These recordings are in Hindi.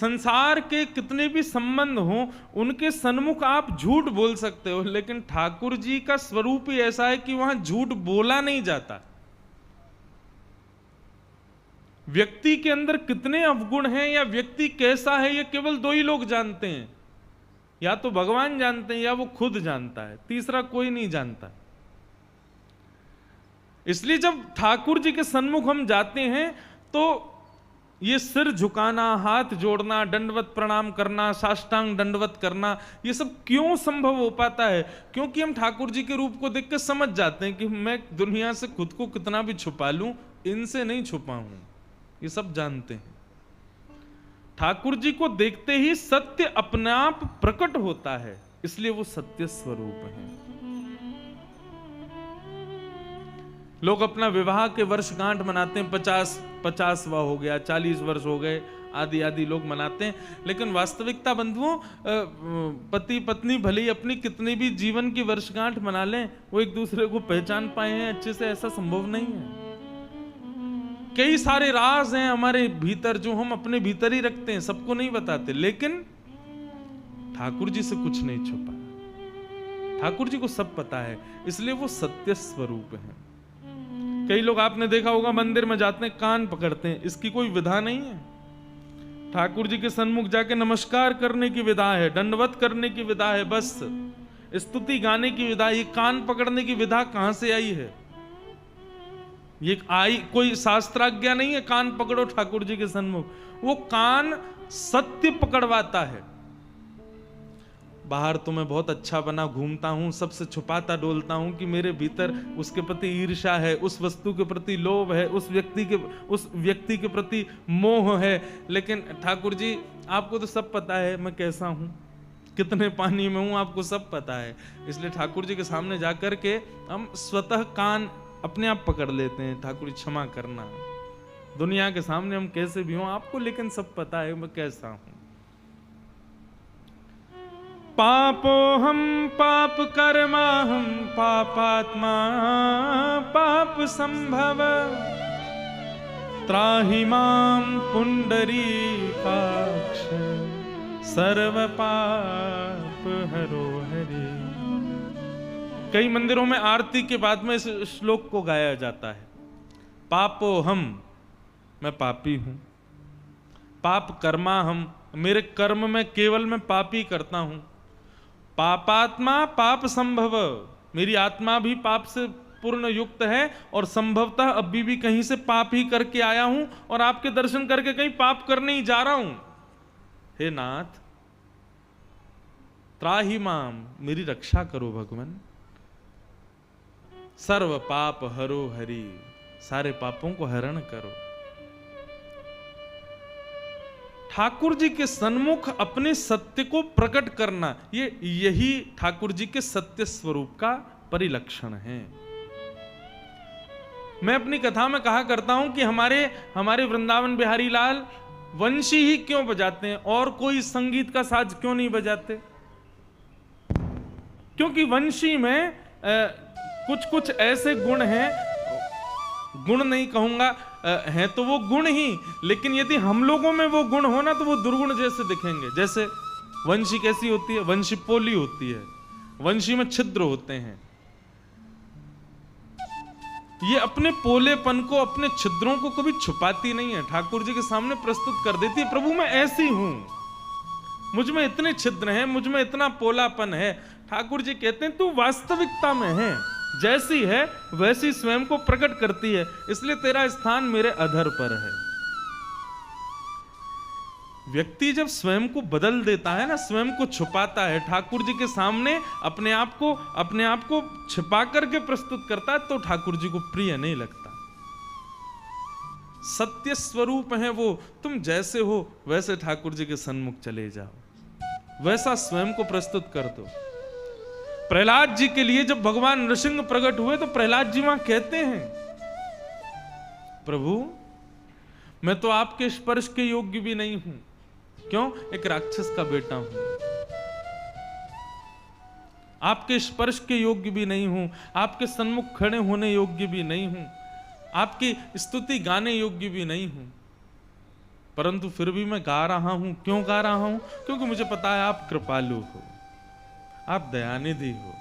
संसार के कितने भी संबंध हों उनके सन्मुख आप झूठ बोल सकते हो, लेकिन ठाकुर जी का स्वरूप ही ऐसा है कि वहां झूठ बोला नहीं जाता। व्यक्ति के अंदर कितने अवगुण हैं या व्यक्ति कैसा है ये केवल दो ही लोग जानते हैं, या तो भगवान जानते हैं या वो खुद जानता है, तीसरा कोई नहीं जानता। इसलिए जब ठाकुर जी के सन्मुख हम जाते हैं तो ये सिर झुकाना, हाथ जोड़ना, दंडवत प्रणाम करना, साष्टांग दंडवत करना, ये सब क्यों संभव हो पाता है? क्योंकि हम ठाकुर जी के रूप को देख के समझ जाते हैं कि मैं दुनिया से खुद को कितना भी छुपा लूं, इनसे नहीं छुपा हूं। ये सब जानते हैं। ठाकुर जी को देखते ही सत्य अपने आप प्रकट होता है, इसलिए वो सत्य स्वरूप है। लोग अपना विवाह के वर्षगांठ मनाते हैं, 50वां हो गया, 40 वर्ष हो गए, आदि आदि लोग मनाते हैं। लेकिन वास्तविकता बंधुओं, पति पत्नी भले ही अपनी कितनी भी जीवन की वर्षगांठ मना लें, वो एक दूसरे को पहचान पाए हैं अच्छे से, ऐसा संभव नहीं है। कई सारे राज हैं हमारे भीतर जो हम अपने भीतर ही रखते हैं, सबको नहीं बताते। लेकिन ठाकुर जी से कुछ नहीं छुपा, ठाकुर जी को सब पता है, इसलिए वो सत्य स्वरूप है। कई लोग आपने देखा होगा मंदिर में जाते हैं, कान पकड़ते हैं, इसकी कोई विधा नहीं है। ठाकुर जी के सन्मुख जाके नमस्कार करने की विधा है, दंडवत करने की विधा है, बस स्तुति गाने की विधा। ये कान पकड़ने की विधा कहां से आई है? ये आई कोई शास्त्राज्ञा नहीं है, कान पकड़ो ठाकुर जी के सन्मुख। वो कान सत्य पकड़वाता है। बाहर तो मैं बहुत अच्छा बना घूमता हूं, सबसे छुपाता डोलता हूं कि मेरे भीतर उसके प्रति ईर्ष्या है, उस वस्तु के प्रति लोभ है, उस व्यक्ति के प्रति मोह है। लेकिन ठाकुर जी आपको तो सब पता है मैं कैसा हूं, कितने पानी में हूं, आपको सब पता है। इसलिए ठाकुर जी के सामने जाकर के हम स्वतः कान अपने आप पकड़ लेते हैं, ठाकुर जी क्षमा करना, दुनिया के सामने हम कैसे भी हों आपको लेकिन सब पता है मैं कैसा हूं। पापो हम पाप कर्मा हम पापात्मा पाप संभव त्राहि मां पुंडरीकाक्ष सर्व पाप हरो हरि। कई मंदिरों में आरती के बाद में इस श्लोक को गाया जाता है। पापो हम, मैं पापी हूं, पाप कर्मा हम, मेरे कर्म में केवल मैं पाप ही करता हूं, पापात्मा पाप संभव, मेरी आत्मा भी पाप से पूर्ण युक्त है और संभवतः अभी भी कहीं से पाप ही करके आया हूं और आपके दर्शन करके कहीं पाप करने ही जा रहा हूं। हे नाथ त्राहि माम, मेरी रक्षा करो भगवान, सर्व पाप हरो हरि, सारे पापों को हरण करो। ठाकुर जी के सन्मुख अपने सत्य को प्रकट करना, यही ठाकुर जी के सत्य स्वरूप का परिलक्षण है। मैं अपनी कथा में कहा करता हूं कि हमारे वृंदावन बिहारी लाल वंशी ही क्यों बजाते हैं और कोई संगीत का साज क्यों नहीं बजाते? क्योंकि वंशी में कुछ ऐसे गुण हैं, गुण नहीं कहूंगा, हैं तो वो गुण ही, लेकिन यदि हम लोगों में वो गुण हो ना तो वो दुर्गुण जैसे दिखेंगे। जैसे वंशी कैसी होती है? वंशी पोली होती है, वंशी में छिद्र होते हैं। ये अपने पोलेपन को, अपने छिद्रों को कभी छुपाती नहीं है, ठाकुर जी के सामने प्रस्तुत कर देती है। प्रभु मैं ऐसी हूं, मुझ में इतने छिद्र हैं, मुझ में इतना पोलापन है। ठाकुर जी कहते हैं तू वास्तविकता में है, जैसी है वैसी स्वयं को प्रकट करती है, इसलिए तेरा स्थान मेरे अधर पर है। व्यक्ति जब स्वयं को बदल देता है ना, स्वयं को छुपाता है, ठाकुर जी के सामने अपने आप को छिपा करके प्रस्तुत करता है, तो ठाकुर जी को प्रिय नहीं लगता। सत्य स्वरूप है वो, तुम जैसे हो वैसे ठाकुर जी के सन्मुख चले जाओ, वैसा स्वयं को प्रस्तुत कर दो। प्रहलाद जी के लिए जब भगवान नृसिंह प्रकट हुए तो प्रहलाद जी वहां कहते हैं, प्रभु मैं तो आपके स्पर्श के योग्य भी नहीं हूं। क्यों? एक राक्षस का बेटा हूं, आपके स्पर्श के योग्य भी नहीं हूं, आपके सन्मुख खड़े होने योग्य भी नहीं हूं, आपकी स्तुति गाने योग्य भी नहीं हूं। परंतु फिर भी मैं गा रहा हूं। क्यों गा रहा हूं? क्योंकि मुझे पता है आप कृपालु हो, आप दयानिधि हो।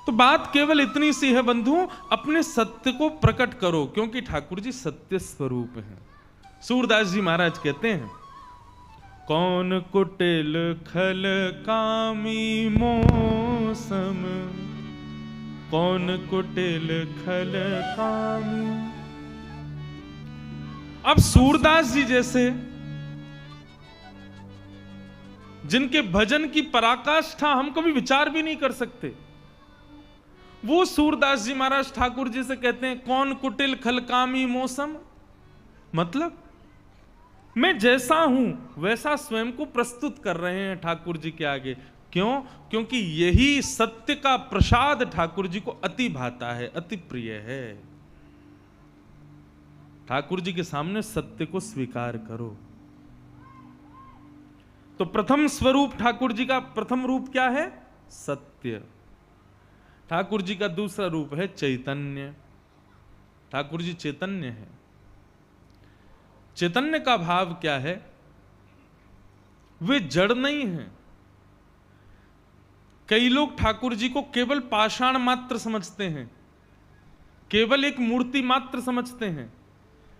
तो बात केवल इतनी सी है बंधुओं, अपने सत्य को प्रकट करो, क्योंकि ठाकुर जी सत्य स्वरूप हैं। सूरदास जी महाराज कहते हैं, कौन कुटिल खल कामी मौसम, कौन कुटिल खल कामी। अब सूरदास जी जैसे जिनके भजन की पराकाष्ठा हम कभी विचार भी नहीं कर सकते, वो सूरदास जी महाराज ठाकुर जी से कहते हैं कौन कुटिल खलकामी मौसम। मतलब मैं जैसा हूं वैसा स्वयं को प्रस्तुत कर रहे हैं ठाकुर जी के आगे। क्यों? क्योंकि यही सत्य का प्रसाद ठाकुर जी को अति भाता है, अति प्रिय है। ठाकुर जी के सामने सत्य को स्वीकार करो। तो प्रथम स्वरूप ठाकुर जी का प्रथम रूप क्या है? सत्य। ठाकुर जी का दूसरा रूप है चैतन्य। ठाकुर जी चैतन्य है। चैतन्य का भाव क्या है? वे जड़ नहीं हैं। कई लोग ठाकुर जी को केवल पाषाण मात्र समझते हैं, केवल एक मूर्ति मात्र समझते हैं,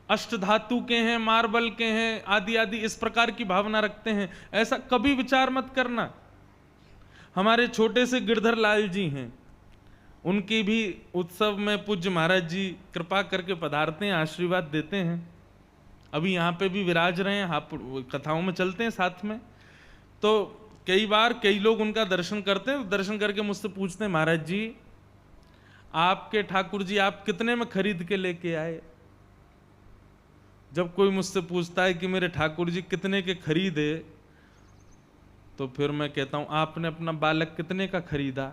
अष्टधातु के हैं, मार्बल के हैं, आदि आदि इस प्रकार की भावना रखते हैं। ऐसा कभी विचार मत करना। हमारे छोटे से गिरधर लाल जी हैं, उनकी भी उत्सव में पूज्य महाराज जी कृपा करके पधारते हैं, आशीर्वाद देते हैं। अभी यहाँ पे भी विराज रहे हैं, आप कथाओं में चलते हैं साथ में। तो कई बार कई लोग उनका दर्शन करते हैं, दर्शन करके मुझसे पूछते हैं, महाराज जी आपके ठाकुर जी आप कितने में खरीद के लेके आए? जब कोई मुझसे पूछता है कि मेरे ठाकुर जी कितने के खरीदे, तो फिर मैं कहता हूं आपने अपना बालक कितने का खरीदा?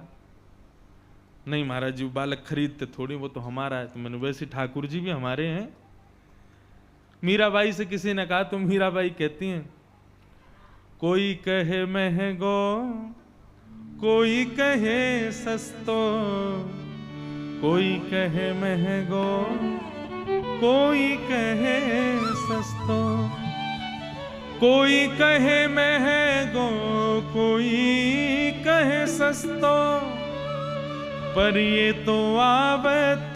नहीं महाराज जी बालक खरीदते थोड़ी, वो तो हमारा है। तो मैंने वैसे ठाकुर जी भी हमारे हैं। मीराबाई से किसी ने कहा, तो मीराबाई कहती हैं, कोई कहे महंगो कोई कहे सस्तो, कोई कहे महंगो कोई कहे सस्तो, कोई कहे महंगो कोई कहे सस्तो, पर ये तो आवत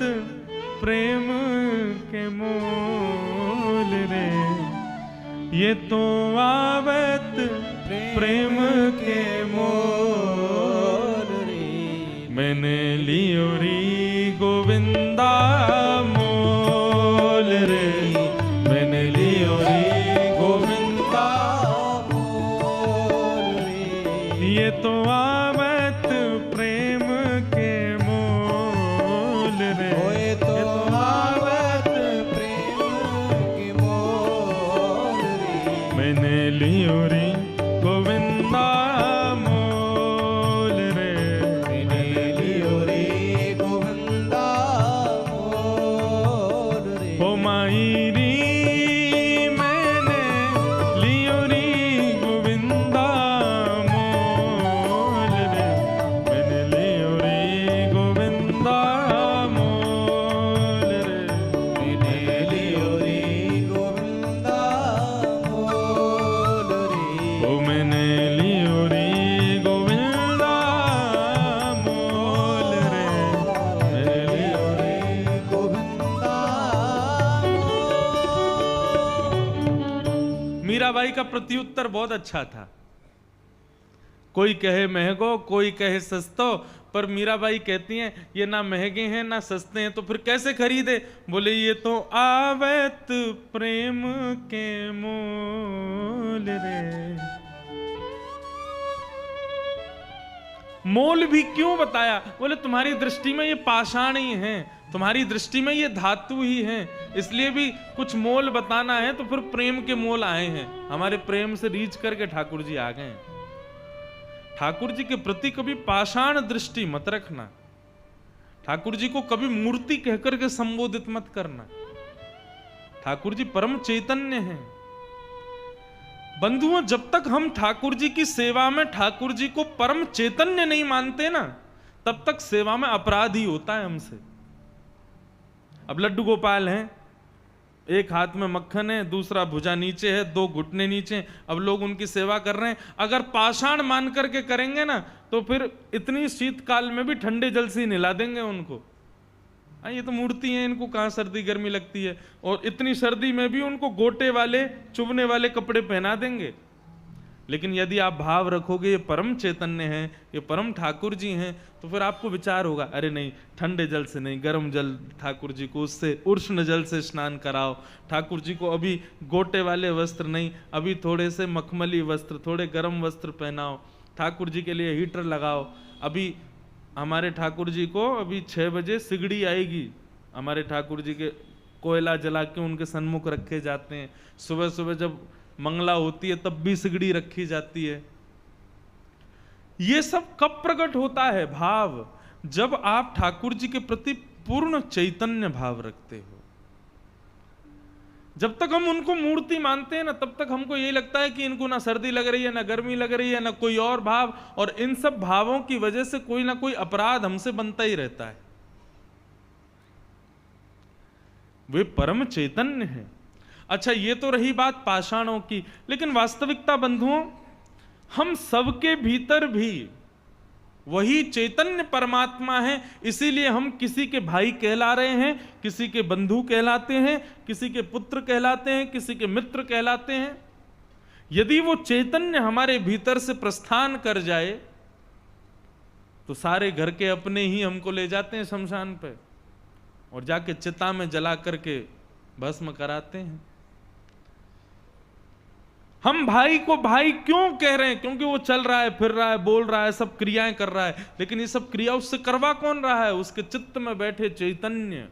प्रेम के मोल रे, ये तो आवत प्रेम के मोल रे। मैंने लियो री गोविंदा मोल रे, मैंने लियो री गोविंदा मोल रे, ये तो आवत प्रेम के मोल रे, ये तो आवत प्रेम के मोल रे। मैंने लियो री गोविंदा मोल रे, मैंने लियो री गोविंदा मोल रे। ओ माई री मैंने लियो री गोविंदा मोल रे, मैंने लियो री गोविंदा मोल रे, मैंने लियो री गोविंदा मोल रे। ओ मैंने लियो री गोविंदा मोल रे, मैंने लियो री गोविंदा। मीराबाई का प्रत्युत्तर बहुत अच्छा था। कोई कहे महंगो कोई कहे सस्तो, पर मीराबाई कहती हैं ये ना महंगे हैं ना सस्ते हैं, तो फिर कैसे खरीदे? बोले ये तो आवत प्रेम के मोल रे। मोल भी क्यों बताया? बोले तुम्हारी दृष्टि में ये पाषाण ही हैं, तुम्हारी दृष्टि में ये धातु ही हैं, इसलिए भी कुछ मोल बताना है, तो फिर प्रेम के मोल आए हैं। हमारे प्रेम से रीच करके ठाकुर जी आ गए। ठाकुर जी के प्रति कभी पाषाण दृष्टि मत रखना। ठाकुर जी को कभी मूर्ति कहकर के संबोधित मत करना। ठाकुर जी परम चैतन्य हैं। बंधुओं, जब तक हम ठाकुर जी की सेवा में ठाकुर जी को परम चैतन्य नहीं मानते ना, तब तक सेवा में अपराध ही होता है हमसे। अब लड्डू गोपाल हैं, एक हाथ में मक्खन है, दूसरा भुजा नीचे है, 2 घुटने नीचे, अब लोग उनकी सेवा कर रहे हैं। अगर पाषाण मान करके करेंगे ना तो फिर इतनी शीतकाल में भी ठंडे जल से ही नहला देंगे उनको। ये तो मूर्ति है, इनको कहाँ सर्दी गर्मी लगती है, और इतनी सर्दी में भी उनको गोटे वाले चुभने वाले कपड़े पहना देंगे। लेकिन यदि आप भाव रखोगे ये परम चैतन्य हैं, ये परम ठाकुर जी हैं, तो फिर आपको विचार होगा, अरे नहीं, ठंडे जल से नहीं, गर्म जल ठाकुर जी को उससे उष्ण जल से स्नान कराओ, ठाकुर जी को अभी गोटे वाले वस्त्र नहीं, अभी थोड़े से मखमली वस्त्र, थोड़े गर्म वस्त्र पहनाओ, ठाकुर जी के लिए हीटर लगाओ। अभी हमारे ठाकुर जी को अभी 6 बजे सिगड़ी आएगी, हमारे ठाकुर जी के कोयला जला के उनके सन्मुख रखे जाते हैं। सुबह सुबह जब मंगला होती है तब भी सिगड़ी रखी जाती है। ये सब कब प्रकट होता है भाव? जब आप ठाकुर जी के प्रति पूर्ण चैतन्य भाव रखते हो। जब तक हम उनको मूर्ति मानते हैं ना, तब तक हमको यही लगता है कि इनको ना सर्दी लग रही है, ना गर्मी लग रही है, ना कोई और भाव, और इन सब भावों की वजह से कोई ना कोई अपराध हमसे बनता ही रहता है। वे परम चैतन्य है। अच्छा, ये तो रही बात पाषाणों की, लेकिन वास्तविकता बंधुओं, हम सबके भीतर भी वही चैतन्य परमात्मा है। इसीलिए हम किसी के भाई कहला रहे हैं, किसी के बंधु कहलाते हैं, किसी के पुत्र कहलाते हैं, किसी के मित्र कहलाते हैं। यदि वो चैतन्य हमारे भीतर से प्रस्थान कर जाए तो सारे घर के अपने ही हमको ले जाते हैं शमशान पे और जाके चिता में जला करके भस्म कराते हैं। हम भाई को भाई क्यों कह रहे हैं? क्योंकि वो चल रहा है, फिर रहा है, बोल रहा है, सब क्रियाएं कर रहा है, लेकिन ये सब क्रिया उससे करवा कौन रहा है? उसके चित्त में बैठे चैतन्य।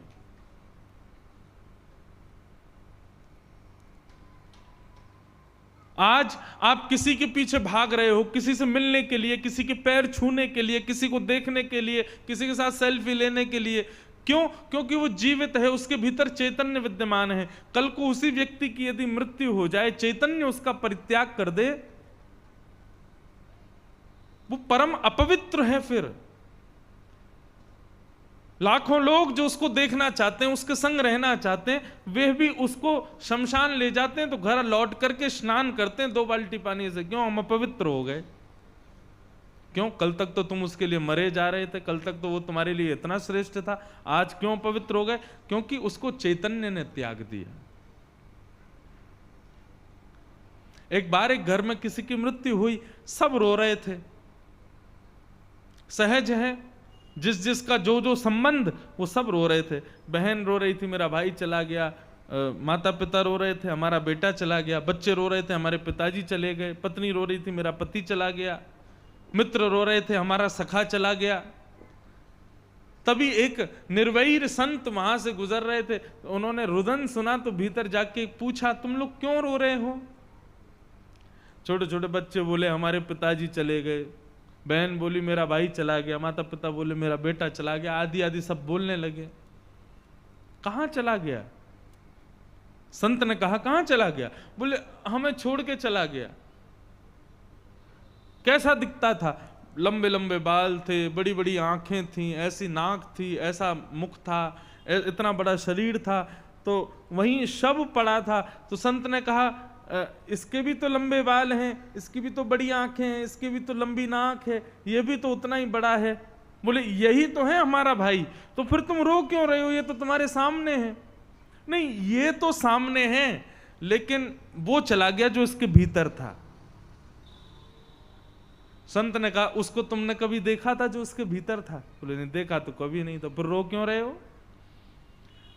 आज आप किसी के पीछे भाग रहे हो, किसी से मिलने के लिए, किसी के पैर छूने के लिए, किसी को देखने के लिए, किसी के साथ सेल्फी लेने के लिए। क्यों? क्योंकि वो जीवित है, उसके भीतर चैतन्य विद्यमान है। कल को उसी व्यक्ति की यदि मृत्यु हो जाए, चैतन्य उसका परित्याग कर दे, वो परम अपवित्र है। फिर लाखों लोग जो उसको देखना चाहते हैं, उसके संग रहना चाहते हैं, वे भी उसको शमशान ले जाते हैं तो घर लौट करके स्नान करते हैं 2 बाल्टी पानी से। क्यों? हम अपवित्र हो गए। क्यों? कल तक तो तुम उसके लिए मरे जा रहे थे, कल तक तो वो तुम्हारे लिए इतना श्रेष्ठ था, आज क्यों पवित्र हो गए? क्योंकि उसको चैतन्य ने त्याग दिया। एक बार एक घर में किसी की मृत्यु हुई, सब रो रहे थे। सहज है, जिस जिसका जो जो संबंध, वो सब रो रहे थे। बहन रो रही थी, मेरा भाई चला गया, माता पिता रो रहे थे, हमारा बेटा चला गया, बच्चे रो रहे थे, हमारे पिताजी चले गए, पत्नी रो रही थी, मेरा पति चला गया, मित्र रो रहे थे, हमारा सखा चला गया। तभी एक निर्वैर संत वहां से गुजर रहे थे, उन्होंने रुदन सुना तो भीतर जाके पूछा, तुम लोग क्यों रो रहे हो? छोटे छोटे बच्चे बोले, हमारे पिताजी चले गए, बहन बोली मेरा भाई चला गया, माता पिता बोले मेरा बेटा चला गया, आदि आदि सब बोलने लगे। कहां चला गया? संत ने कहा, कहां चला गया? बोले हमें छोड़ के चला गया। कैसा दिखता था? लंबे लंबे बाल थे, बड़ी बड़ी आंखें थीं, ऐसी नाक थी, ऐसा मुख था, इतना बड़ा शरीर था। तो वहीं शव पड़ा था। तो संत ने कहा, इसके भी तो लंबे बाल हैं, इसकी भी तो बड़ी आंखें हैं, इसकी भी तो लंबी नाक है, ये भी तो उतना ही बड़ा है। बोले यही तो है हमारा भाई। तो फिर तुम रो क्यों रहे हो? ये तो तुम्हारे सामने है। नहीं, ये तो सामने है, लेकिन वो चला गया जो इसके भीतर था। संत ने कहा, उसको तुमने कभी देखा था जो उसके भीतर था? बोले नहीं देखा तो कभी नहीं। तो फिर रो क्यों रहे हो?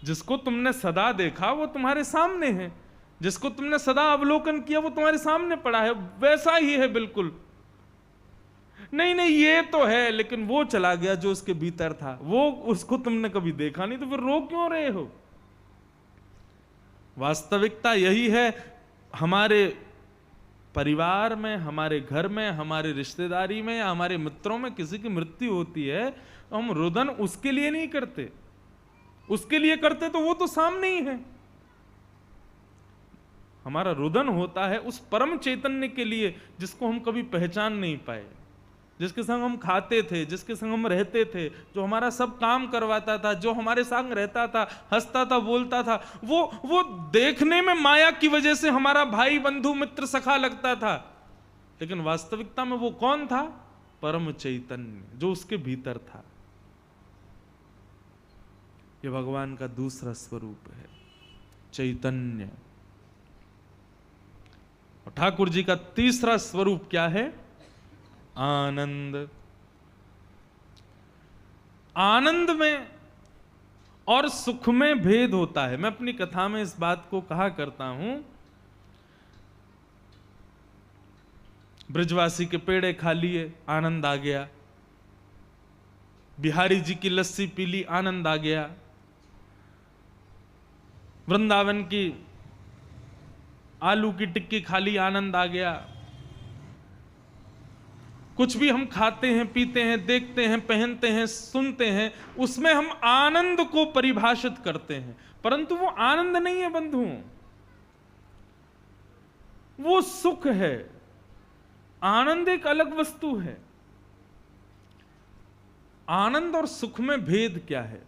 जिसको तुमने सदा देखा वो तुम्हारे सामने है, जिसको तुमने सदा अवलोकन किया वो तुम्हारे सामने पड़ा है, वैसा ही है बिल्कुल। नहीं नहीं, ये तो है, लेकिन वो चला गया जो उसके भीतर था, वो उसको तुमने कभी देखा नहीं। तो फिर रो क्यों रहे हो? वास्तविकता यही है। हमारे परिवार में, हमारे घर में, हमारे रिश्तेदारी में या हमारे मित्रों में किसी की मृत्यु होती है तो हम रुदन उसके लिए नहीं करते। उसके लिए करते तो वो तो सामने ही है। हमारा रुदन होता है उस परम चैतन्य के लिए जिसको हम कभी पहचान नहीं पाए। जिसके संग हम खाते थे, जिसके संग हम रहते थे, जो हमारा सब काम करवाता था, जो हमारे संग रहता था, हंसता था, बोलता था, वो देखने में माया की वजह से हमारा भाई, बंधु, मित्र, सखा लगता था, लेकिन वास्तविकता में वो कौन था? परम चैतन्य, जो उसके भीतर था। ये भगवान का दूसरा स्वरूप है, चैतन्य। और ठाकुर जी का तीसरा स्वरूप क्या है? आनंद। आनंद में और सुख में भेद होता है। मैं अपनी कथा में इस बात को कहा करता हूं, ब्रजवासी के पेड़े खा लिए, आनंद आ गया। बिहारी जी की लस्सी पी ली, आनंद आ गया। वृंदावन की आलू की टिक्की खा ली, आनंद आ गया। कुछ भी हम खाते हैं, पीते हैं, देखते हैं, पहनते हैं, सुनते हैं, उसमें हम आनंद को परिभाषित करते हैं, परंतु वो आनंद नहीं है बंधुओं, वो सुख है। आनंद एक अलग वस्तु है। आनंद और सुख में भेद क्या है?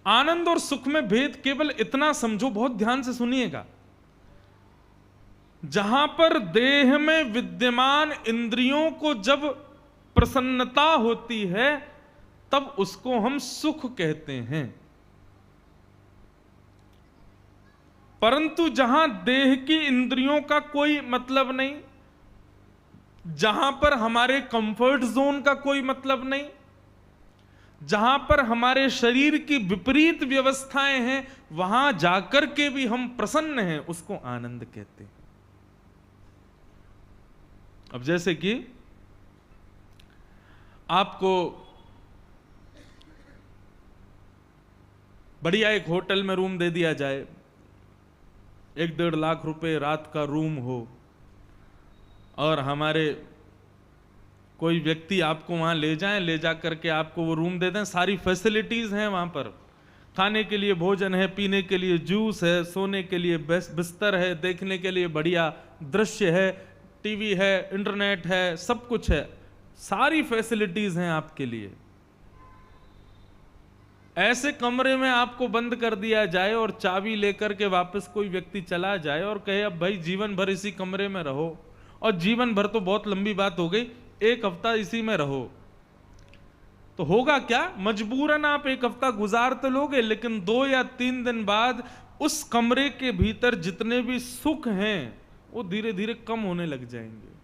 आनंद और सुख में भेद केवल इतना समझो, बहुत ध्यान से सुनिएगा। जहां पर देह में विद्यमान इंद्रियों को जब प्रसन्नता होती है, तब उसको हम सुख कहते हैं। परंतु जहां देह की इंद्रियों का कोई मतलब नहीं, जहां पर हमारे कंफर्ट जोन का कोई मतलब नहीं, जहां पर हमारे शरीर की विपरीत व्यवस्थाएं हैं, वहां जाकर के भी हम प्रसन्न हैं, उसको आनंद कहते हैं। अब जैसे कि आपको बढ़िया एक होटल में रूम दे दिया जाए, 1-1.5 लाख रुपए रात का रूम हो, और हमारे कोई व्यक्ति आपको वहां ले जाएं, ले जा करके आपको वो रूम दे दें, सारी फैसिलिटीज हैं वहां पर, खाने के लिए भोजन है, पीने के लिए जूस है, सोने के लिए बिस्तर है, देखने के लिए बढ़िया दृश्य है, टीवी है, इंटरनेट है, सब कुछ है, सारी फैसिलिटीज हैं आपके लिए। ऐसे कमरे में आपको बंद कर दिया जाए और चाबी लेकर के वापस कोई व्यक्ति चला जाए और कहे अब भाई जीवन भर इसी कमरे में रहो, और जीवन भर तो बहुत लंबी बात हो गई, 1 हफ्ता इसी में रहो, तो होगा क्या? मजबूरन आप 1 हफ्ता गुजार तो लोगे, लेकिन 2 या 3 दिन बाद उस कमरे के भीतर जितने भी सुख हैं वो धीरे धीरे कम होने लग जाएंगे।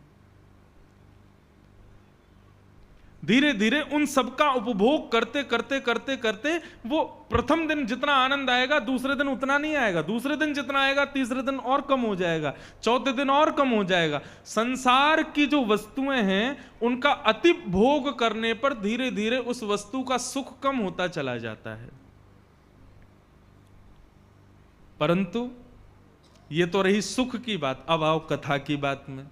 धीरे धीरे उन सबका उपभोग करते करते करते करते वो प्रथम दिन जितना आनंद आएगा, दूसरे दिन उतना नहीं आएगा, दूसरे दिन जितना आएगा, तीसरे दिन और कम हो जाएगा, चौथे दिन और कम हो जाएगा। संसार की जो वस्तुएं हैं उनका अति भोग करने पर धीरे धीरे उस वस्तु का सुख कम होता चला जाता है। परंतु ये तो रही सुख की बात। अब आओ कथा की बात में।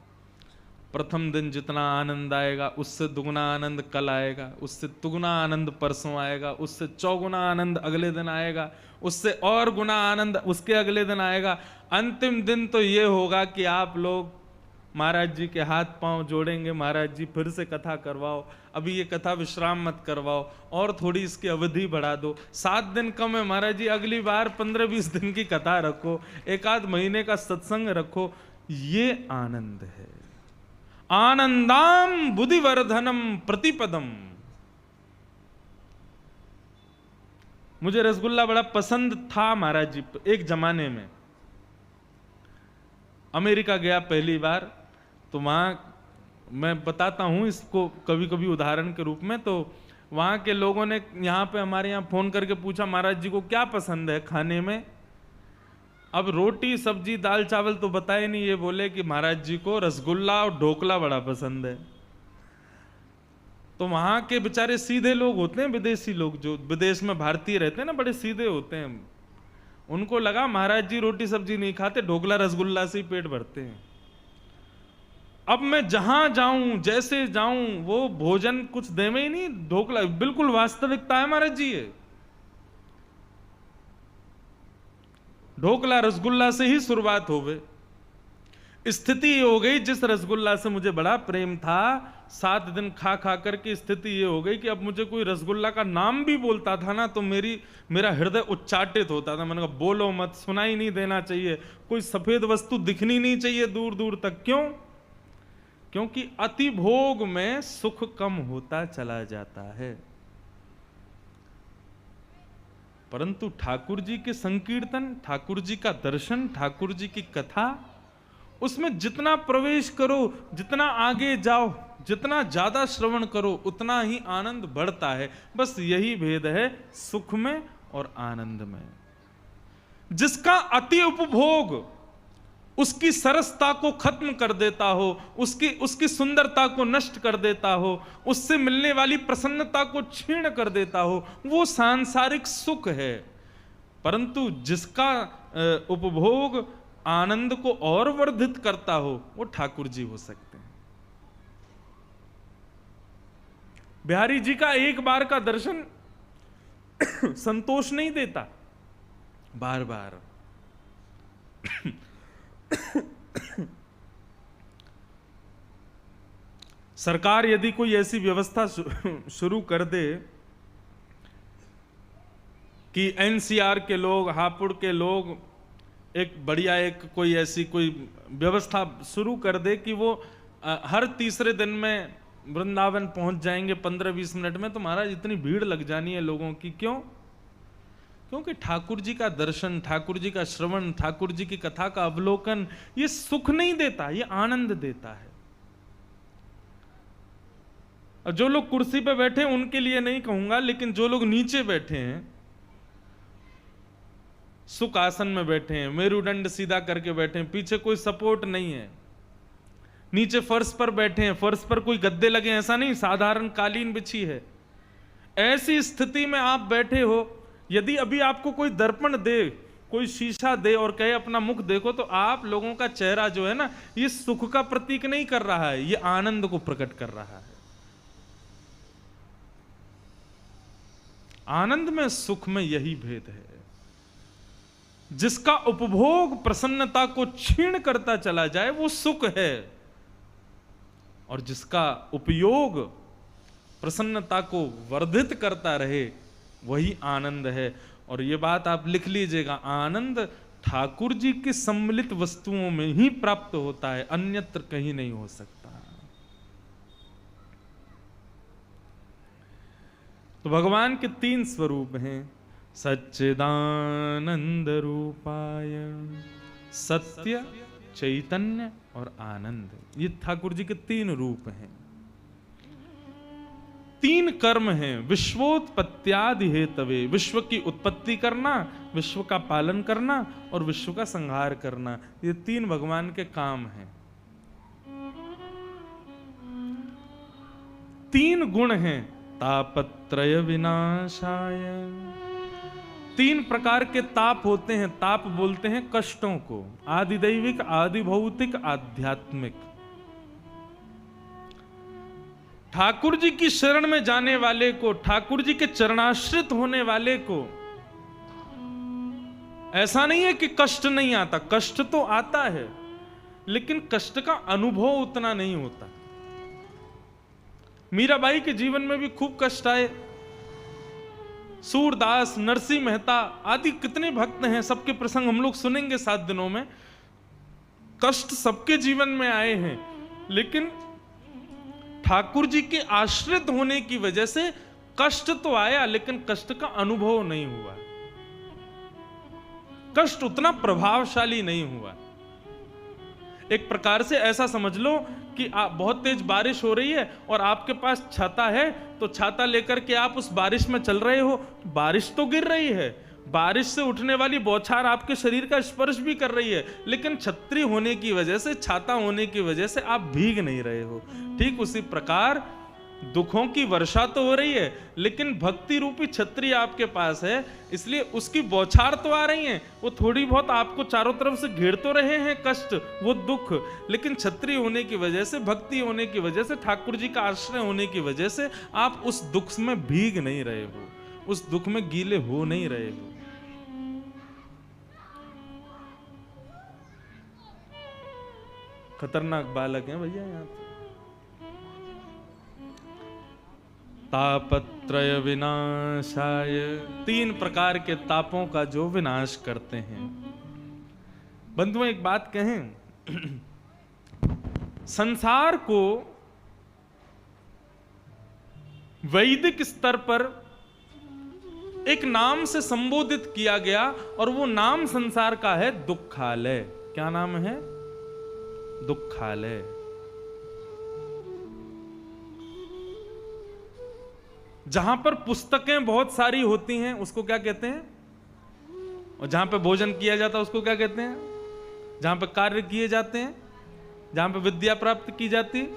प्रथम दिन जितना आनंद आएगा उससे दुगुना आनंद कल आएगा, उससे तिगुना आनंद परसों आएगा, उससे चौगुना आनंद अगले दिन आएगा, उससे और गुना आनंद उसके अगले दिन आएगा। अंतिम दिन तो ये होगा कि आप लोग महाराज जी के हाथ पांव जोड़ेंगे, महाराज जी फिर से कथा करवाओ, अभी ये कथा विश्राम मत करवाओ, और थोड़ी इसकी अवधि बढ़ा दो, 7 दिन कम है महाराज जी, अगली बार 15-20 दिन की कथा रखो, 1-आध महीने का सत्संग रखो। ये आनंद है। आनंदाम बुद्धिवर्धनम प्रतिपदम। मुझे रसगुल्ला बड़ा पसंद था महाराज जी। एक जमाने में अमेरिका गया पहली बार, तो वहां मैं बताता हूं इसको कभी कभी उदाहरण के रूप में। तो वहां के लोगों ने यहां पे हमारे यहां फोन करके पूछा महाराज जी को क्या पसंद है खाने में। अब रोटी सब्जी दाल चावल तो बताए नहीं, ये बोले कि महाराज जी को रसगुल्ला और ढोकला बड़ा पसंद है। तो वहां के बेचारे सीधे लोग होते हैं, विदेशी लोग जो विदेश में भारतीय रहते हैं ना, बड़े सीधे होते हैं। उनको लगा महाराज जी रोटी सब्जी नहीं खाते, ढोकला रसगुल्ला से ही पेट भरते हैं। अब मैं जहां जाऊं, जैसे जाऊं, वो भोजन कुछ देवे ही नहीं, ढोकला। बिल्कुल वास्तविकता है महाराज जी, ये ढोकला रसगुल्ला से ही शुरुआत होवे। स्थिति ये हो गई, जिस रसगुल्ला से मुझे बड़ा प्रेम था, 7 दिन खा खा करके स्थिति ये हो गई कि अब मुझे कोई रसगुल्ला का नाम भी बोलता था ना तो मेरा हृदय उच्चाटित होता था। मैंने कहा बोलो मत, सुनाई नहीं देना चाहिए, कोई सफेद वस्तु दिखनी नहीं चाहिए दूर दूर तक। क्यों? क्योंकि अति भोग में सुख कम होता चला जाता है। परंतु ठाकुर जी के संकीर्तन, ठाकुर जी का दर्शन, ठाकुर जी की कथा, उसमें जितना प्रवेश करो, जितना आगे जाओ, जितना ज्यादा श्रवण करो, उतना ही आनंद बढ़ता है। बस यही भेद है सुख में और आनंद में। जिसका अति उपभोग उसकी सरसता को खत्म कर देता हो, उसकी सुंदरता को नष्ट कर देता हो, उससे मिलने वाली प्रसन्नता को छीण कर देता हो, वो सांसारिक सुख है। परंतु जिसका उपभोग आनंद को और वर्धित करता हो, वो ठाकुर जी हो सकते हैं। बिहारी जी का एक बार का दर्शन संतोष नहीं देता, बार बार सरकार यदि कोई ऐसी व्यवस्था शुरू कर दे कि एनसीआर के लोग, हापुड़ के लोग एक बढ़िया कोई ऐसी कोई व्यवस्था शुरू कर दे कि वो हर तीसरे दिन में वृंदावन पहुंच जाएंगे 15-20 मिनट में, तो महाराज इतनी भीड़ लग जानी है लोगों की। क्यों? क्योंकि ठाकुर जी का दर्शन, ठाकुर जी का श्रवण, ठाकुर जी की कथा का अवलोकन ये सुख नहीं देता, ये आनंद देता है। और जो लोग कुर्सी पे बैठे उनके लिए नहीं कहूंगा, लेकिन जो लोग नीचे बैठे हैं, सुख आसन में बैठे हैं, मेरुदंड सीधा करके बैठे हैं, पीछे कोई सपोर्ट नहीं है, नीचे फर्श पर बैठे हैं, फर्श पर कोई गद्दे लगे, ऐसा नहीं, साधारण कालीन बिछी है, ऐसी स्थिति में आप बैठे हो, यदि अभी आपको कोई दर्पण दे, कोई शीशा दे और कहे अपना मुख देखो, तो आप लोगों का चेहरा जो है ना, ये सुख का प्रतीक नहीं कर रहा है, ये आनंद को प्रकट कर रहा है। आनंद में, सुख में यही भेद है। जिसका उपभोग प्रसन्नता को क्षीण करता चला जाए वो सुख है, और जिसका उपयोग प्रसन्नता को वर्धित करता रहे वही आनंद है। और ये बात आप लिख लीजिएगा, आनंद ठाकुर जी के सम्मिलित वस्तुओं में ही प्राप्त होता है, अन्यत्र कहीं नहीं हो सकता। तो भगवान के 3 स्वरूप हैं, सच्चिदानंद रूपाय, सत्य, चैतन्य और आनंद। ये ठाकुर जी के 3 रूप हैं। 3 कर्म हैं, विश्वोत्पत्त्यादि हेतवे, विश्व की उत्पत्ति करना, विश्व का पालन करना और विश्व का संहार करना। ये 3 भगवान के काम हैं। 3 गुण हैं, तापत्रय विनाशाय। 3 प्रकार के ताप होते हैं, ताप बोलते हैं कष्टों को, आदि दैविक, आदि भौतिक, आध्यात्मिक। ठाकुर जी की शरण में जाने वाले को, ठाकुर जी के चरणाश्रित होने वाले को ऐसा नहीं है कि कष्ट नहीं आता, कष्ट तो आता है, लेकिन कष्ट का अनुभव उतना नहीं होता। मीराबाई के जीवन में भी खूब कष्ट आए, सूरदास, नरसिंह मेहता आदि कितने भक्त हैं, सबके प्रसंग हम लोग सुनेंगे 7 दिनों में। कष्ट सबके जीवन में आए हैं, लेकिन ठाकुर जी के आश्रित होने की वजह से कष्ट तो आया, लेकिन कष्ट का अनुभव नहीं हुआ, कष्ट उतना प्रभावशाली नहीं हुआ। एक प्रकार से ऐसा समझ लो कि बहुत तेज बारिश हो रही है और आपके पास छाता है, तो छाता लेकर के आप उस बारिश में चल रहे हो, बारिश तो गिर रही है, बारिश से उठने वाली बौछार आपके शरीर का स्पर्श भी कर रही है, लेकिन छतरी होने की वजह से, छाता होने की वजह से आप भीग नहीं रहे हो। ठीक उसी प्रकार दुखों की वर्षा तो हो रही है, लेकिन भक्ति रूपी छतरी आपके पास है, इसलिए उसकी बौछार तो आ रही है, वो थोड़ी बहुत आपको चारों तरफ से घेर तो रहे हैं कष्ट, वो दुख, लेकिन छतरी होने की वजह से, भक्ति होने की वजह से, ठाकुर जी का आश्रय होने की वजह से आप उस दुख में भीग नहीं रहे हो, उस दुख में गीले हो नहीं रहे हो। खतरनाक बालक हैं भैया यहाँ पे। तापत्रय विनाशाय, 3 प्रकार के तापों का जो विनाश करते हैं। बंधुओं एक बात कहें, संसार को वैदिक स्तर पर एक नाम से संबोधित किया गया और वो नाम संसार का है दुखालय। क्या नाम है? दुखालय। जहां पर पुस्तकें बहुत सारी होती हैं उसको क्या कहते हैं? और जहां पे भोजन किया जाता है उसको क्या कहते हैं? जहां पे कार्य किए जाते हैं, जहां पे विद्या प्राप्त की जाती,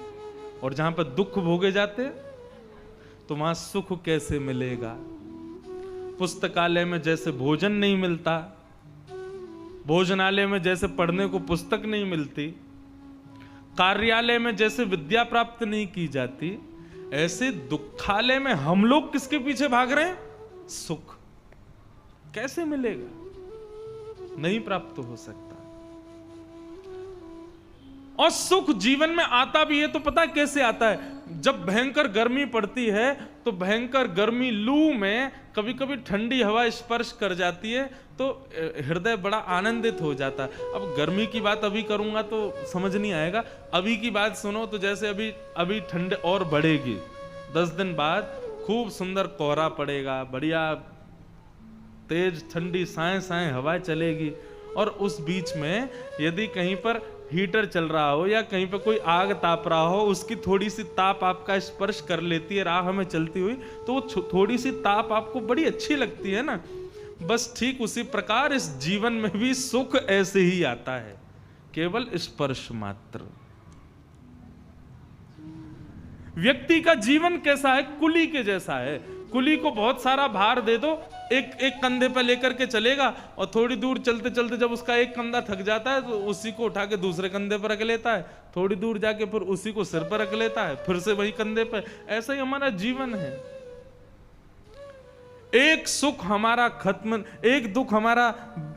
और जहां पे दुख भोगे जाते, तो वहां सुख कैसे मिलेगा? पुस्तकालय में जैसे भोजन नहीं मिलता, भोजनालय में जैसे पढ़ने को पुस्तक नहीं मिलती, कार्यालय में जैसे विद्या प्राप्त नहीं की जाती, ऐसे दुखालय में हम लोग किसके पीछे भाग रहे हैं? सुख। कैसे मिलेगा? नहीं प्राप्त हो सकता। और सुख जीवन में आता भी है तो पता कैसे आता है? जब भयंकर गर्मी पड़ती है तो भयंकर गर्मी लू में कभी कभी ठंडी हवा स्पर्श कर जाती है तो हृदय बड़ा आनंदित हो जाता है। अब गर्मी की बात अभी करूंगा तो समझ नहीं आएगा, अभी की बात सुनो तो जैसे अभी ठंड और बढ़ेगी, 10 दिन बाद खूब सुंदर कोहरा पड़ेगा, बढ़िया तेज ठंडी साए साए हवा चलेगी, और उस बीच में यदि कहीं पर हीटर चल रहा हो या कहीं पर कोई आग ताप रहा हो, उसकी थोड़ी सी ताप आपका स्पर्श कर लेती है राह में चलती हुई, तो वो थोड़ी सी ताप आपको बड़ी अच्छी लगती है ना। बस ठीक उसी प्रकार इस जीवन में भी सुख ऐसे ही आता है, केवल स्पर्श मात्र। व्यक्ति का जीवन कैसा है? कुली के जैसा है। कुली को बहुत सारा भार दे दो, एक कंधे पर लेकर के चलेगा, और थोड़ी दूर चलते चलते जब उसका एक कंधा थक जाता है तो उसी को उठा के दूसरे कंधे पर रख लेता है, थोड़ी दूर जाके फिर उसी को सिर पर रख लेता है, फिर से वही कंधे पर। ऐसा ही हमारा जीवन है। एक सुख हमारा खत्म, एक दुख हमारा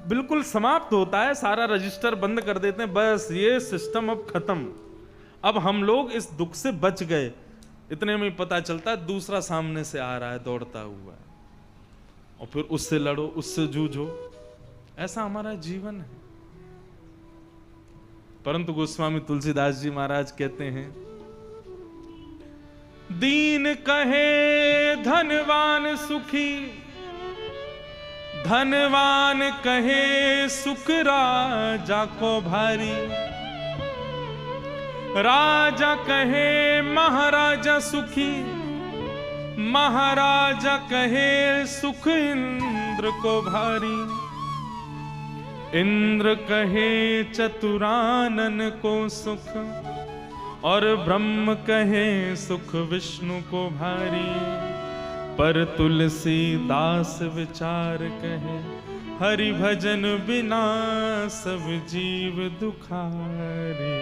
बिल्कुल समाप्त होता है, सारा रजिस्टर बंद कर देते हैं, बस ये सिस्टम अब खत्म। अब हम लोग इस दुख से बच गए, इतने में पता चलता है दूसरा सामने से आ रहा है दौड़ता हुआ, और फिर उससे लड़ो, उससे जूझो। ऐसा हमारा जीवन है। परंतु गोस्वामी तुलसीदास जी महाराज कहते हैं, दीन कहे धनवान सुखी, धनवान कहे सुख राजा को भारी, राजा कहे महाराजा सुखी, महाराजा कहे सुख इंद्र को भारी, इंद्र कहे चतुरानन को सुख, और ब्रह्म कहे सुख विष्णु को भारी। पर तुलसीदास विचार कहे, हरि भजन बिना सब जीव दुखारे।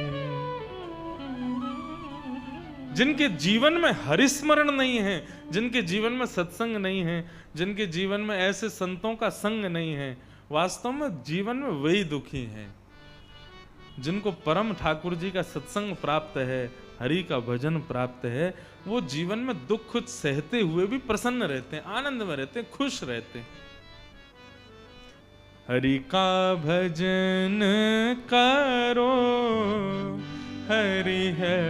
जिनके जीवन में हरिस्मरण नहीं है, जिनके जीवन में सत्संग नहीं है, जिनके जीवन में ऐसे संतों का संग नहीं है, वास्तव में जीवन में वही दुखी हैं। जिनको परम ठाकुर जी का सत्संग प्राप्त है, हरि का भजन प्राप्त है, वो जीवन में दुख सहते हुए भी प्रसन्न रहते हैं, आनंद में रहते हैं, खुश रहते हैं। हरि का भजन करो, हरि है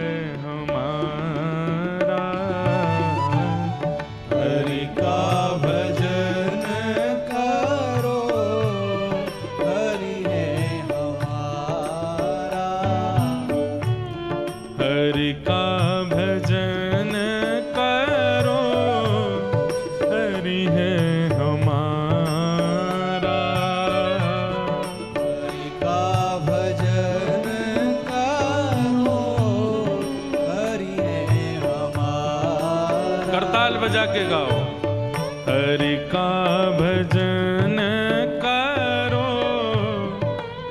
हमारा, हरि का भजन करो, हरि है हमारा, हरि का भजन करो, हरि है हमारा, हरि का भजन करो, हरि है हमारा। करताल बजा के गाओ। हरि का भजन करो,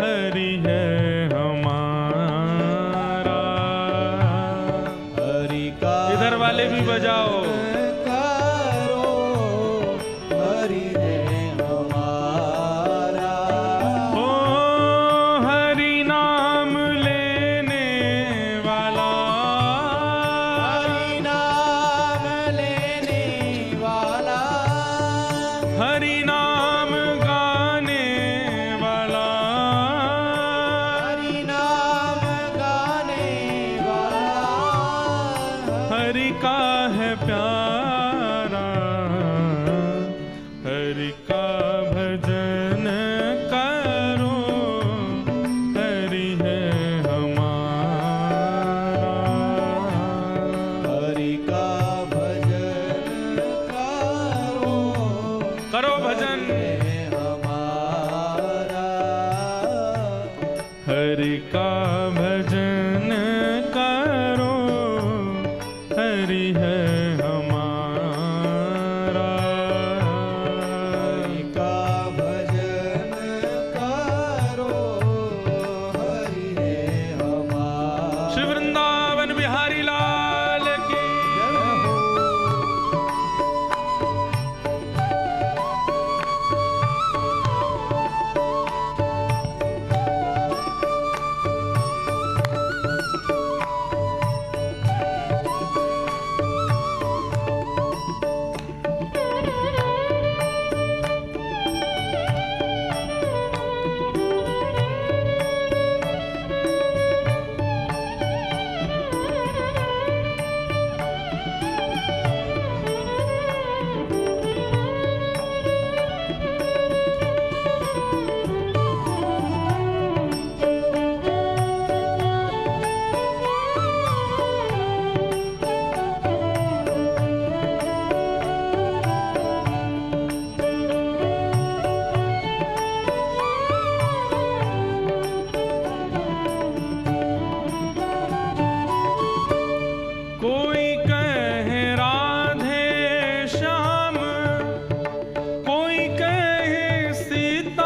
हरि है हमारा। हरि का इधर वाले भी बजाओ। करो, हरि है हमारा। ओ हरि नाम लेने हरि का भजन करो, हरि है हमारा। हरि का भजन करो, हरि है हमारा। श्री वृंदावन बिहारी लाल की जय हो। कोई कहे राधे श्याम, कोई कहे सीताराम।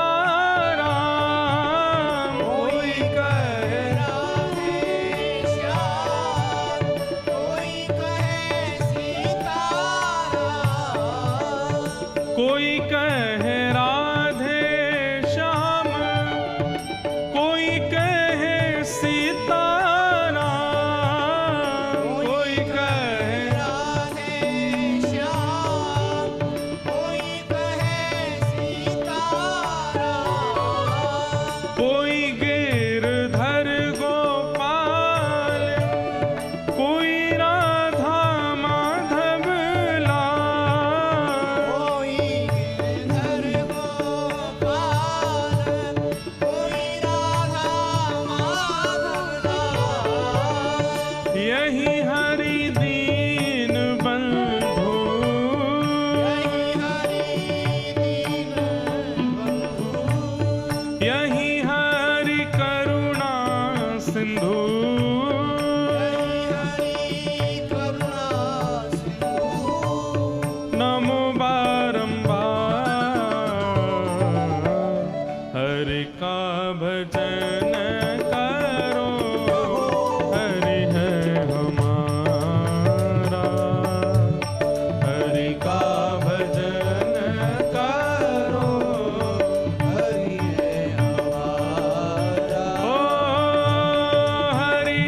कोई कहे राधे श्याम, कोई कहे सीताराम। कोई कहे राधे श्याम, कोई कहे सीताराम। कोई कहे राधे श्याम, कोई कहे सीताराम। कोई गिरधर गोपाल, कोई राधा माधव लाल। कोई गिरधर गोपाल, कोई राधा माधव लाल। यही हरि दीन बंधु, यही हरि दीन बंधु, यही हरि करुणा सिंधु। यही हरि करुणा सिंधु। नमो बारंबार, हरि का भजन करो, हरि है हमारा। हरि का भजन करो, हरि है हमारा। ओ हरि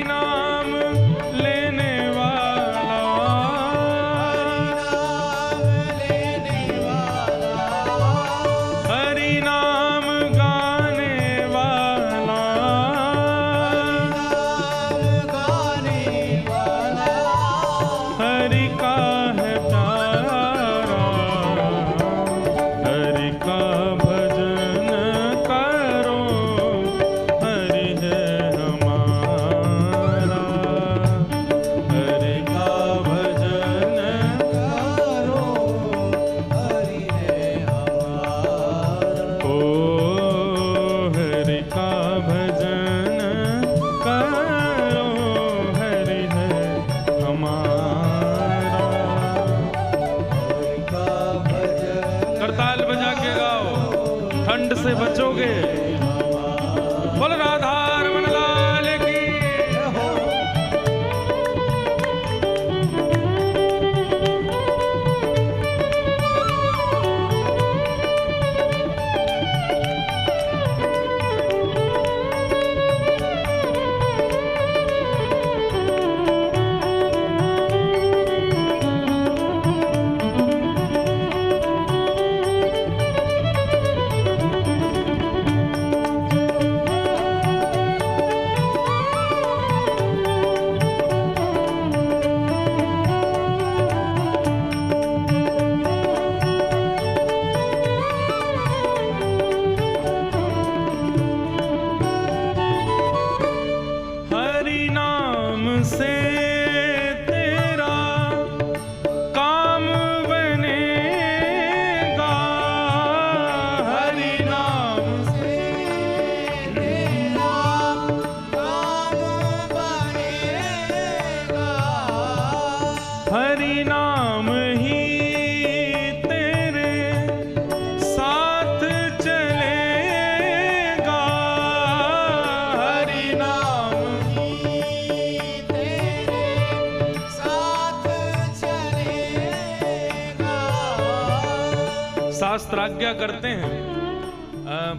शास्त्र आज्ञा करते हैं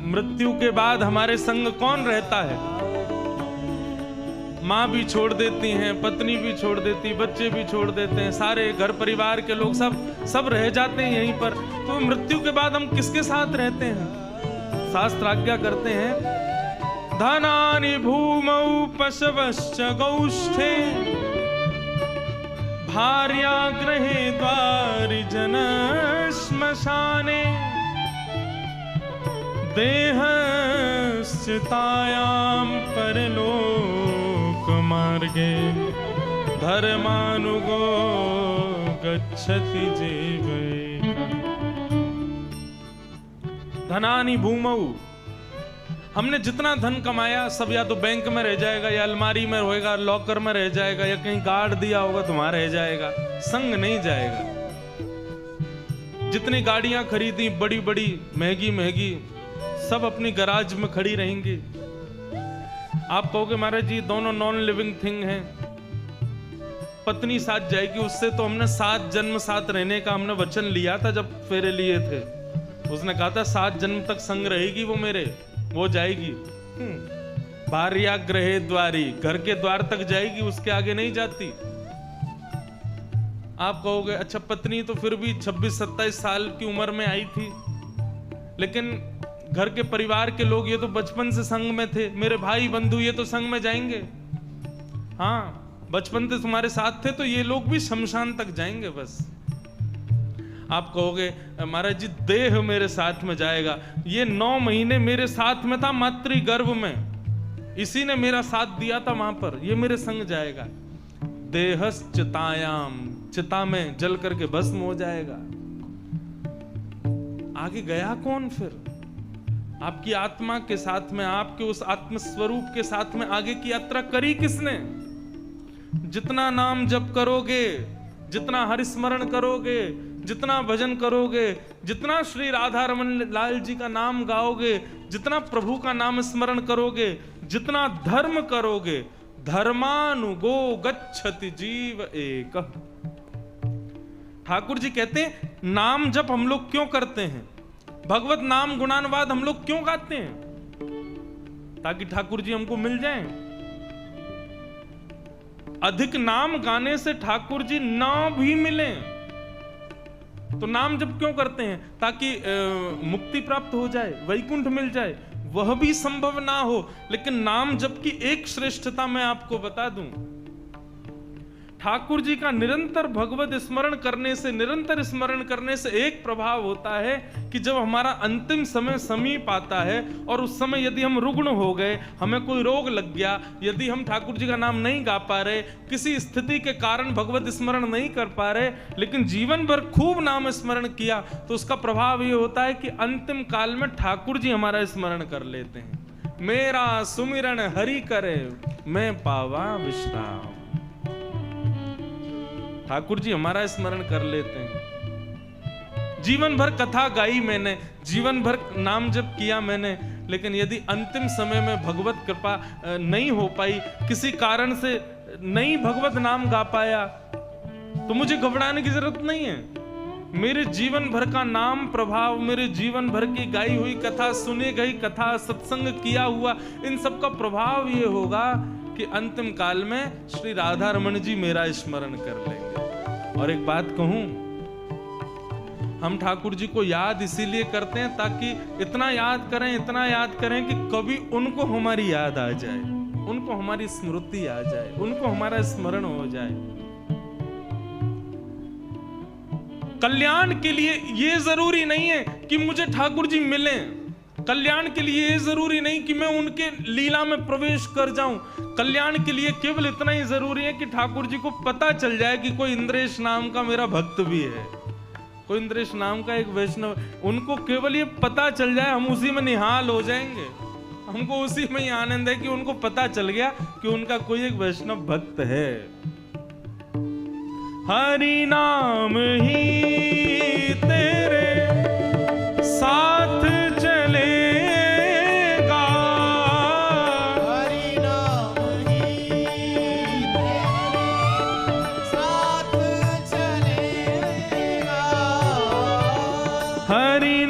मृत्यु के बाद हमारे संग कौन रहता है? माँ भी छोड़ देती हैं, पत्नी भी छोड़ देती, बच्चे भी छोड़ देते हैं, सारे घर परिवार के लोग सब रह जाते हैं यहीं पर। तो मृत्यु के बाद हम किसके साथ रहते हैं? शास्त्र आज्ञा करते हैं धनानि भूमौ पशवश्च गौष्ठे भार्या गृहे द्वारि जन श्मशाने देहश्चितायां परलोक मार्गे धर्मानुगो गच्छति जीवैकः। धनानि भूमौ, हमने जितना धन कमाया सब या तो बैंक में रह जाएगा, या अलमारी में रहेगा, लॉकर में रह जाएगा, या कहीं गाड़ दिया होगा तो वहां रह जाएगा, संग नहीं जाएगा। जितनी गाड़ियां खरीदी बड़ी बड़ी महंगी महंगी, सब अपनी गराज में खड़ी रहेंगी। आप कहोगे महाराज जी दोनों नॉन लिविंग थिंग हैं, पत्नी साथ जाएगी, उससे तो हमने 7 जन्म साथ रहने का हमने वचन लिया था जब फेरे लिए थे। उसने कहा था 7 जन्म तक संग रहेगी वो मेरे, वो जाएगी। भार्या गृहे द्वारी, घर के द्वार तक जाएगी, उसके आगे नहीं जाती। आप कहोगे अच्छा पत्नी तो फिर भी 26-27 साल की उम्र में आई थी, लेकिन घर के परिवार के लोग ये तो बचपन से संग में थे, मेरे भाई बंधु ये तो संग में जाएंगे। हाँ बचपन से तुम्हारे साथ थे तो ये लोग भी शमशान तक जाएंगे बस। आप कहोगे महाराज जी देह मेरे साथ में जाएगा, ये 9 महीने मेरे साथ में था मातृ गर्भ में, इसी ने मेरा साथ दिया था वहां पर, ये मेरे संग जाएगा। देहश्चितायाम, चिता में जल करके भस्म हो जाएगा। आगे गया कौन फिर? आपकी आत्मा के साथ में, आपके उस आत्म स्वरूप के साथ में आगे की यात्रा करी किसने? जितना नाम जप करोगे, जितना हरिस्मरण करोगे, जितना भजन करोगे, जितना श्री राधा रमन लाल जी का नाम गाओगे, जितना प्रभु का नाम स्मरण करोगे, जितना धर्म करोगे, धर्मानुगो गच्छति जीव एक। ठाकुर जी कहते हैं नाम जप हम लोग क्यों करते हैं, भगवत नाम गुणानुवाद हम लोग क्यों गाते हैं? ताकि ठाकुर जी हमको मिल जाएं। अधिक नाम गाने से ठाकुर जी ना भी मिले तो नाम जप क्यों करते हैं? ताकि मुक्ति प्राप्त हो जाए, वैकुंठ मिल जाए। वह भी संभव ना हो, लेकिन नाम जप की एक श्रेष्ठता मैं आपको बता दूं। ठाकुर जी का निरंतर भगवत स्मरण करने से, निरंतर स्मरण करने से एक प्रभाव होता है कि जब हमारा अंतिम समय समीप आता है और उस समय यदि हम रुग्ण हो गए, हमें कोई रोग लग गया, यदि हम ठाकुर जी का नाम नहीं गा पा रहे, किसी स्थिति के कारण भगवत स्मरण नहीं कर पा रहे, लेकिन जीवन भर खूब नाम स्मरण किया, तो उसका प्रभाव ये होता है कि अंतिम काल में ठाकुर जी हमारा स्मरण कर लेते हैं। मेरा सुमिरन हरि करे, मैं पावा विश्राम। ठाकुर जी हमारा स्मरण कर लेते हैं। जीवन भर कथा गाई मैंने, जीवन भर नाम जप किया मैंने, लेकिन यदि अंतिम समय में भगवत कृपा नहीं हो पाई, किसी कारण से नहीं भगवत नाम गा पाया, तो मुझे घबराने की जरूरत नहीं है। मेरे जीवन भर का नाम प्रभाव, मेरे जीवन भर की गाई हुई कथा, सुनी गई कथा, सत्संग किया हुआ, इन सब का प्रभाव ये होगा कि अंतिम काल में श्री राधा रमन जी मेरा स्मरण कर लेंगे। और एक बात कहूं, हम ठाकुर जी को याद इसीलिए करते हैं ताकि इतना याद करें, इतना याद करें कि कभी उनको हमारी याद आ जाए, उनको हमारी स्मृति आ जाए, उनको हमारा स्मरण हो जाए। कल्याण के लिए ये जरूरी नहीं है कि मुझे ठाकुर जी मिलें, कल्याण के लिए ये जरूरी नहीं कि मैं उनके लीला में प्रवेश कर जाऊं। कल्याण के लिए केवल इतना ही जरूरी है कि ठाकुर जी को पता चल जाए कि कोई इंद्रेश नाम का मेरा भक्त भी है, कोई इंद्रेश नाम का एक वैष्णव, उनको केवल ये पता चल जाए, हम उसी में निहाल हो जाएंगे। हमको उसी में ही आनंद है कि उनको पता चल गया कि उनका कोई एक वैष्णव भक्त है। हरि नाम ही तेरे साथ चलेगा, हरि नाम ही तेरे साथ चलेगा, हरि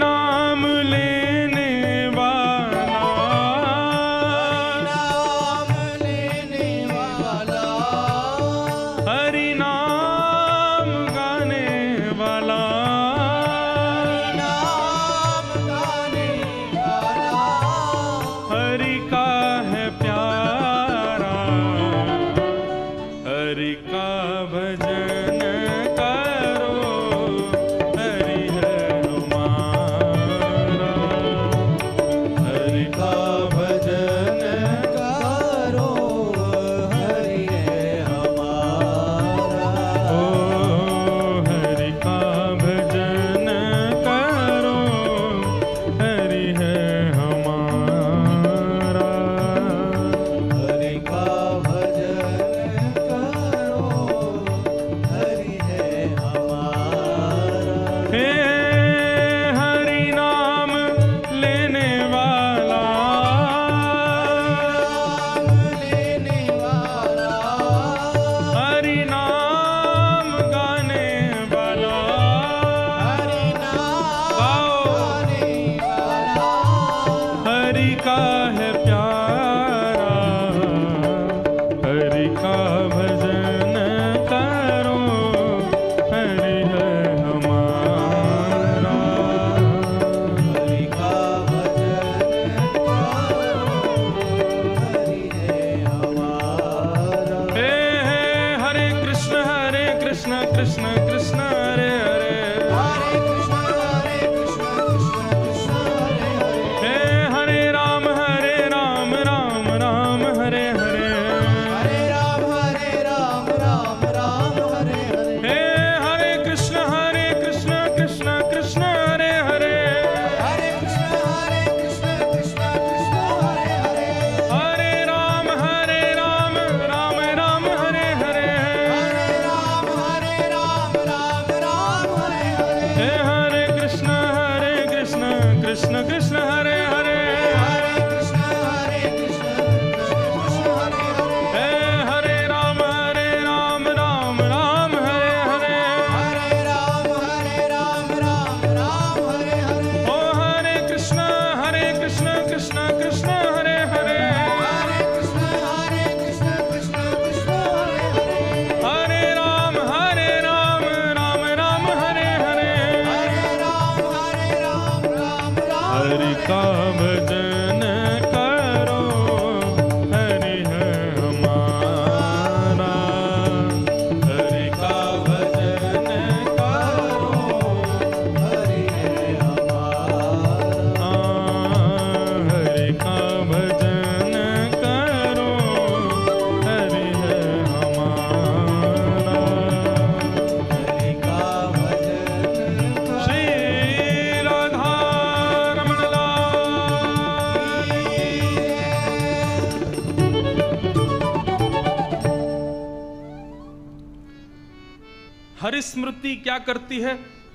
हरि स्मृति क्या करती है?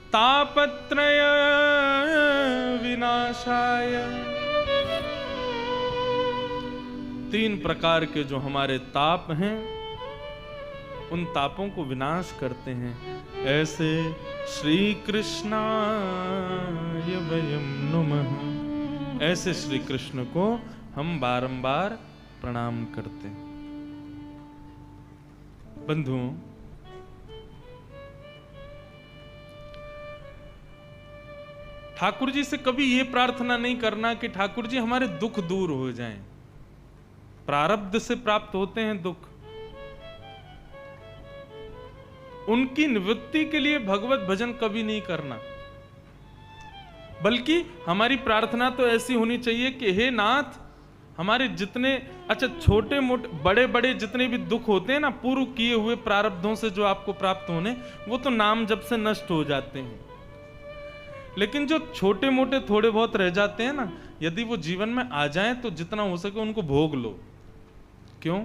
तापत्रय विनाशाय। 3 प्रकार के जो हमारे ताप हैं, उन तापों को विनाश करते हैं। ऐसे श्री कृष्णाय वयं नुमः, ऐसे श्री कृष्ण को हम बारंबार प्रणाम करते हैं। बंधुओं, ठाकुर जी से कभी ये प्रार्थना नहीं करना कि ठाकुर जी हमारे दुख दूर हो जाएं। प्रारब्ध से प्राप्त होते हैं दुख, उनकी निवृत्ति के लिए भगवत भजन कभी नहीं करना। बल्कि हमारी प्रार्थना तो ऐसी होनी चाहिए कि हे नाथ, हमारे जितने छोटे मोटे बड़े बड़े जितने भी दुख होते हैं ना, पूर्व किए हुए प्रारब्धों से जो आपको प्राप्त होने, वो तो नाम जप से नष्ट हो जाते हैं। लेकिन जो छोटे मोटे थोड़े बहुत रह जाते हैं ना, यदि वो जीवन में आ जाएं तो जितना हो सके उनको भोग लो। क्यों?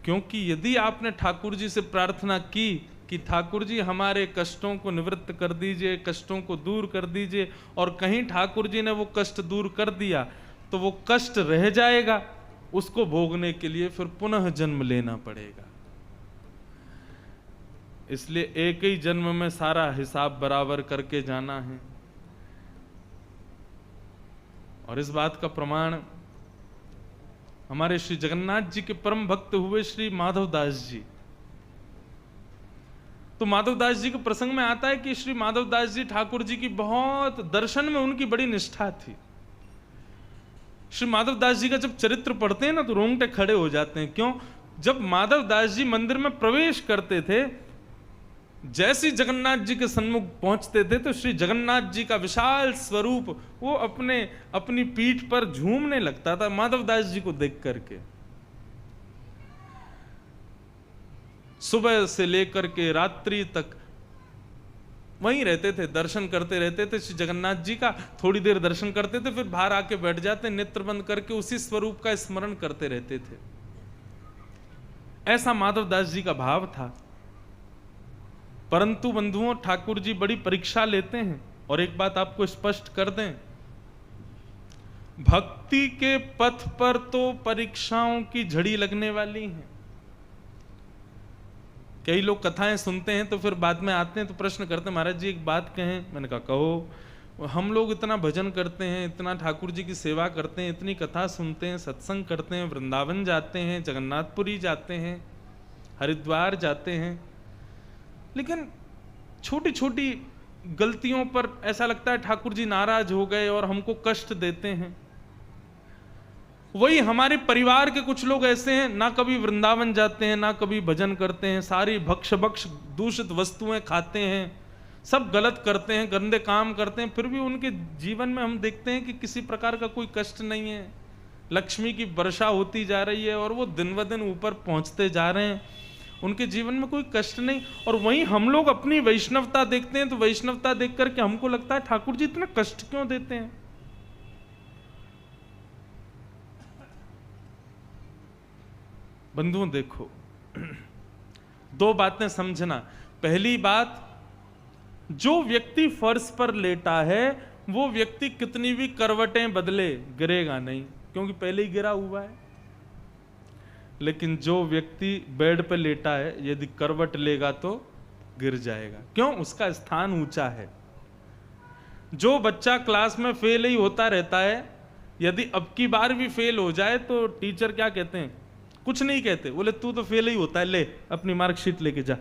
क्योंकि यदि आपने ठाकुर जी से प्रार्थना की कि ठाकुर जी हमारे कष्टों को निवृत्त कर दीजिए, कष्टों को दूर कर दीजिए, और कहीं ठाकुर जी ने वो कष्ट दूर कर दिया तो वो कष्ट रह जाएगा, उसको भोगने के लिए फिर पुनः जन्म लेना पड़ेगा। इसलिए एक ही जन्म में सारा हिसाब बराबर करके जाना है। और इस बात का प्रमाण हमारे श्री जगन्नाथ जी के परम भक्त हुए श्री माधवदास जी। तो माधवदास जी के प्रसंग में आता है कि श्री माधवदास जी ठाकुर जी की बहुत, दर्शन में उनकी बड़ी निष्ठा थी। श्री माधवदास जी का जब चरित्र पढ़ते हैं ना तो रोंगटे खड़े हो जाते हैं। क्यों? जब माधवदास जी मंदिर में प्रवेश करते थे, जैसे जगन्नाथ जी के सन्मुख पहुंचते थे तो श्री जगन्नाथ जी का विशाल स्वरूप वो अपनी पीठ पर झूमने लगता था माधवदास जी को देख करके। सुबह से लेकर के रात्रि तक वहीं रहते थे, दर्शन करते रहते थे श्री जगन्नाथ जी का। थोड़ी देर दर्शन करते थे, फिर बाहर आके बैठ जाते, नेत्र बंद करके उसी स्वरूप का स्मरण करते रहते थे। ऐसा माधवदास जी का भाव था। परंतु बंधुओं, ठाकुर जी बड़ी परीक्षा लेते हैं। और एक बात आपको स्पष्ट कर दें, भक्ति के पथ पर तो परीक्षाओं की झड़ी लगने वाली है। कई लोग कथाएं सुनते हैं तो फिर बाद में आते हैं तो प्रश्न करते हैं, महाराज जी एक बात कहें। मैंने कहा कहो। हम लोग इतना भजन करते हैं, इतना ठाकुर जी की सेवा करते हैं, इतनी कथा सुनते हैं, सत्संग करते हैं, वृंदावन जाते हैं, जगन्नाथपुरी जाते हैं, हरिद्वार जाते हैं, लेकिन छोटी छोटी गलतियों पर ऐसा लगता है ठाकुर जी नाराज हो गए और हमको कष्ट देते हैं। वही हमारे परिवार के कुछ लोग ऐसे हैं, ना कभी वृंदावन जाते हैं, ना कभी भजन करते हैं, सारी भक्ष दूषित वस्तुएं खाते हैं, सब गलत करते हैं, गंदे काम करते हैं, फिर भी उनके जीवन में हम देखते हैं कि किसी प्रकार का कोई कष्ट नहीं है। लक्ष्मी की वर्षा होती जा रही है और वो दिन ब दिन ऊपर पहुंचते जा रहे हैं, उनके जीवन में कोई कष्ट नहीं। और वहीं हम लोग अपनी वैष्णवता देखते हैं तो वैष्णवता देख करके हमको लगता है ठाकुर जी इतना कष्ट क्यों देते हैं। बंधुओं देखो, 2 बातें समझना। पहली बात, जो व्यक्ति फर्श पर लेटा है वो व्यक्ति कितनी भी करवटें बदले गिरेगा नहीं, क्योंकि पहले ही गिरा हुआ है। लेकिन जो व्यक्ति बेड पर लेटा है, यदि करवट लेगा तो गिर जाएगा। क्यों? उसका स्थान ऊंचा है। जो बच्चा क्लास में फेल ही होता रहता है, यदि अब की बार भी फेल हो जाए तो टीचर क्या कहते हैं? कुछ नहीं कहते, बोले तू तो फेल ही होता है, ले अपनी मार्कशीट लेके जा।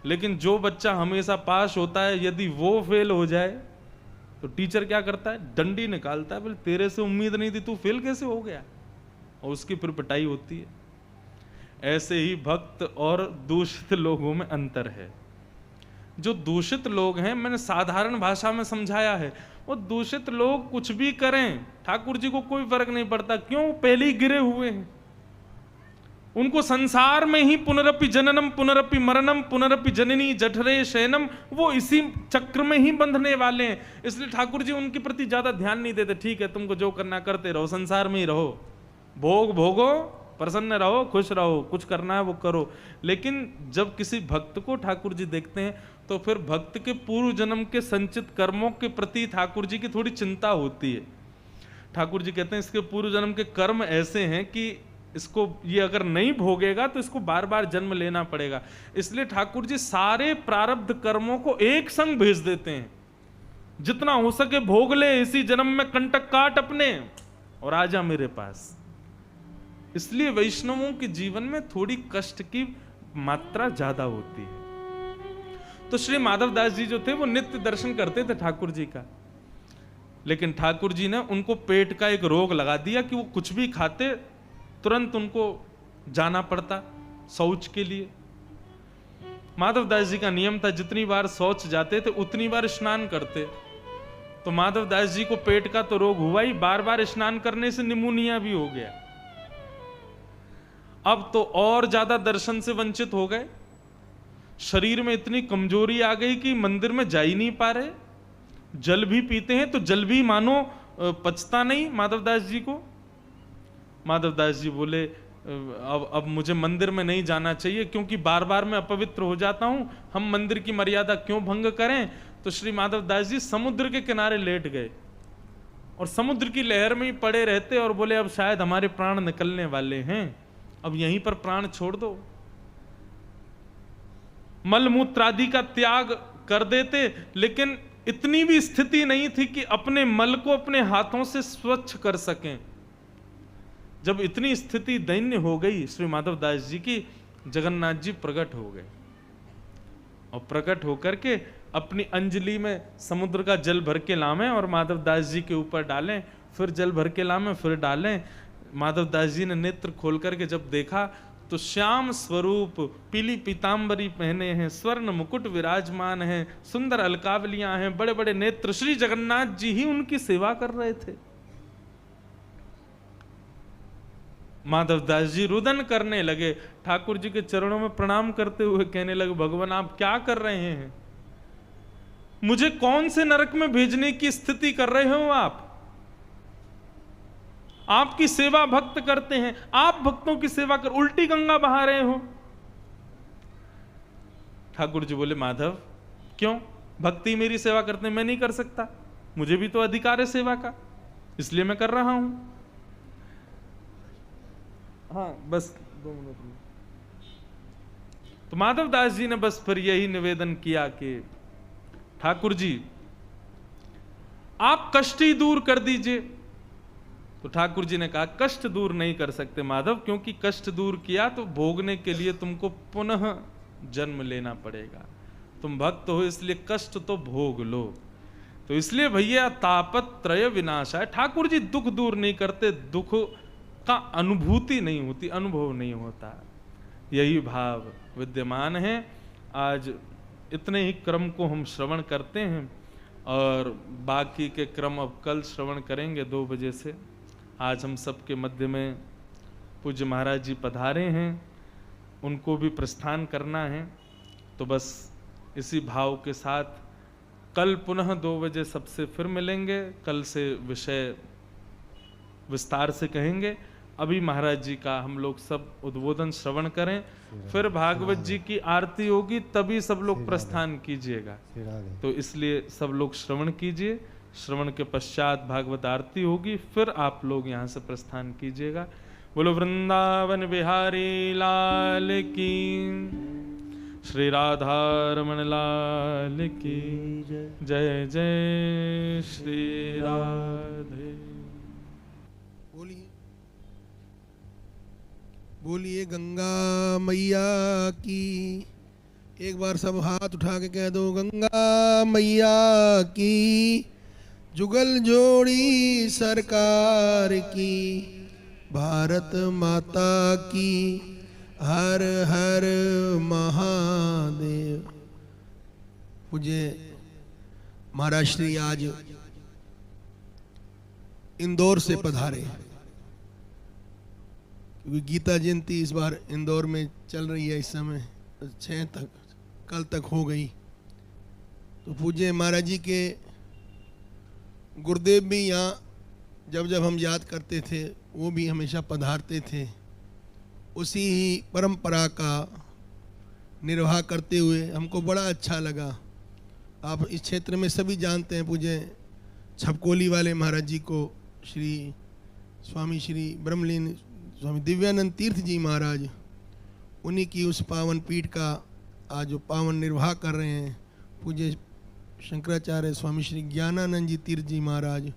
लेकिन जो बच्चा हमेशा पास होता है, यदि वो फेल हो जाए तो टीचर क्या करता है? डंडी निकालता है, बोले तेरे से उम्मीद नहीं थी, तू फेल कैसे हो गया, और उसकी फिर पिटाई होती है। ऐसे ही भक्त और दूषित लोगों में अंतर है। जो दूषित लोग हैं, मैंने साधारण भाषा में समझाया है, वो दूषित लोग कुछ भी करें, ठाकुर जी को कोई फर्क नहीं पड़ता। क्यों? पहले ही गिरे हुए हैं। उनको संसार में ही पुनरपि जननम पुनरपि मरणम पुनरपि जननी जठरे शयनम, वो इसी चक्र में ही बंधने वाले हैं। इसलिए ठाकुर जी उनके प्रति ज्यादा ध्यान नहीं देते। ठीक है, तुमको जो करना करते रहो, संसार में ही रहो, भोग भोगो प्रसन्न रहो, खुश रहो, कुछ करना है वो करो। लेकिन जब किसी भक्त को ठाकुर जी देखते हैं तो फिर भक्त के पूर्व जन्म के संचित कर्मों के प्रति ठाकुर जी की थोड़ी चिंता होती है। ठाकुर जी कहते हैं इसके पूर्व जन्म के कर्म ऐसे हैं कि इसको ये अगर नहीं भोगेगा तो इसको बार बार जन्म लेना पड़ेगा। इसलिए ठाकुर जी सारे प्रारब्ध कर्मों को एक संग भेज देते हैं, जितना हो सके भोग ले, इसी जन्म में कंटक काट अपने और आजा मेरे पास। इसलिए वैष्णवों के जीवन में थोड़ी कष्ट की मात्रा ज्यादा होती है। तो श्री माधवदास जी जो थे वो नित्य दर्शन करते थे ठाकुर जी का, लेकिन ठाकुर जी ने उनको पेट का एक रोग लगा दिया कि वो कुछ भी खाते तुरंत उनको जाना पड़ता शौच के लिए। माधवदास जी का नियम था जितनी बार शौच जाते थे उतनी बार स्नान करते। तो माधवदास जी को पेट का तो रोग हुआ ही, बार बार स्नान करने से निमोनिया भी हो गया। अब तो और ज्यादा दर्शन से वंचित हो गए, शरीर में इतनी कमजोरी आ गई कि मंदिर में जा ही नहीं पा रहे। जल भी पीते हैं तो जल भी मानो पचता नहीं माधवदास जी को। माधवदास जी बोले अब मुझे मंदिर में नहीं जाना चाहिए क्योंकि बार बार मैं अपवित्र हो जाता हूं, हम मंदिर की मर्यादा क्यों भंग करें। तो श्री माधवदास जी समुद्र के किनारे लेट गए और समुद्र की लहर में ही पड़े रहते और बोले अब शायद हमारे प्राण निकलने वाले हैं, अब यहीं पर प्राण छोड़ दो। मलमूत्र आदि का त्याग कर देते, लेकिन इतनी भी स्थिति नहीं थी कि अपने मल को अपने हाथों से स्वच्छ कर सकें। जब इतनी स्थिति दैन्य हो गई श्री माधवदास जी की, जगन्नाथ जी प्रकट हो गए और प्रकट होकर के अपनी अंजलि में समुद्र का जल भर के लावें और माधवदास जी के ऊपर डालें, फिर जल भर के लावें, फिर डालें। माधवदास जी ने नेत्र खोल करके जब देखा तो श्याम स्वरूप, पीली पीतांबरी पहने हैं, स्वर्ण मुकुट विराजमान है, सुंदर अलकावलियां हैं, बड़े बड़े नेत्र, श्री जगन्नाथ जी ही उनकी सेवा कर रहे थे। माधवदास जी रुदन करने लगे, ठाकुर जी के चरणों में प्रणाम करते हुए कहने लगे भगवान आप क्या कर रहे हैं, मुझे कौन से नरक में भेजने की स्थिति कर रहे हो आप? आपकी सेवा भक्त करते हैं, आप भक्तों की सेवा कर उल्टी गंगा बहा रहे हो। ठाकुर जी बोले माधव क्यों, भक्ति मेरी सेवा करते हैं, मैं नहीं कर सकता, मुझे भी तो अधिकार है सेवा का, इसलिए मैं कर रहा हूं। हाँ बस 2 मिनट में। तो माधवदास जी ने बस फिर यही निवेदन किया कि ठाकुर जी आप कष्ट ही दूर कर दीजिए। तो ठाकुर जी ने कहा कष्ट दूर नहीं कर सकते माधव, क्योंकि कष्ट दूर किया तो भोगने के लिए तुमको पुनः जन्म लेना पड़ेगा, तुम भक्त हो इसलिए कष्ट तो भोग लो। तो इसलिए भैया तापत्रय विनाशाय, ठाकुर जी दुख दूर नहीं करते, दुख का अनुभूति नहीं होती, अनुभव नहीं होता, यही भाव विद्यमान है। आज इतने ही क्रम को हम श्रवण करते हैं और बाकी के क्रम अब कल श्रवण करेंगे 2 बजे से। आज हम सबके मध्य में पूज्य महाराज जी पधारे हैं, उनको भी प्रस्थान करना है, तो बस इसी भाव के साथ कल पुनः 2 बजे सबसे फिर मिलेंगे। कल से विषय विस्तार से कहेंगे। अभी महाराज जी का हम लोग सब उद्बोधन श्रवण करें, फिर भागवत जी की आरती होगी, तभी सब लोग प्रस्थान कीजिएगा। तो इसलिए सब लोग श्रवण कीजिए, श्रवण के पश्चात भागवत आरती होगी, फिर आप लोग यहाँ से प्रस्थान कीजिएगा। बोलो वृंदावन बिहारी लाल की, श्री राधा रमण लाल की जय जय श्री राधे। बोलिए बोलिए गंगा मैया की। एक बार सब हाथ उठा के कह दो गंगा मैया की। जुगल जोड़ी सरकार की, भारत माता की, हर हर महादेव। पूज्य महाराज श्री आज इंदौर से पधारे, क्योंकि गीता जयंती इस बार इंदौर में चल रही है, इस समय 6 तक, कल तक हो गई। तो पूज्य महाराज जी के गुरुदेव भी यहाँ जब जब हम याद करते थे वो भी हमेशा पधारते थे। उसी ही परंपरा का निर्वाह करते हुए हमको बड़ा अच्छा लगा। आप इस क्षेत्र में सभी जानते हैं पूज्य छपकोली वाले महाराज जी को, स्वामी श्री ब्रह्मलीन स्वामी दिव्यानंद तीर्थ जी महाराज, उन्हीं की उस पावन पीठ का आज जो पावन निर्वाह कर रहे हैं पूज्य शंकराचार्य स्वामी श्री ज्ञानानंद जी तीर्थ जी महाराज।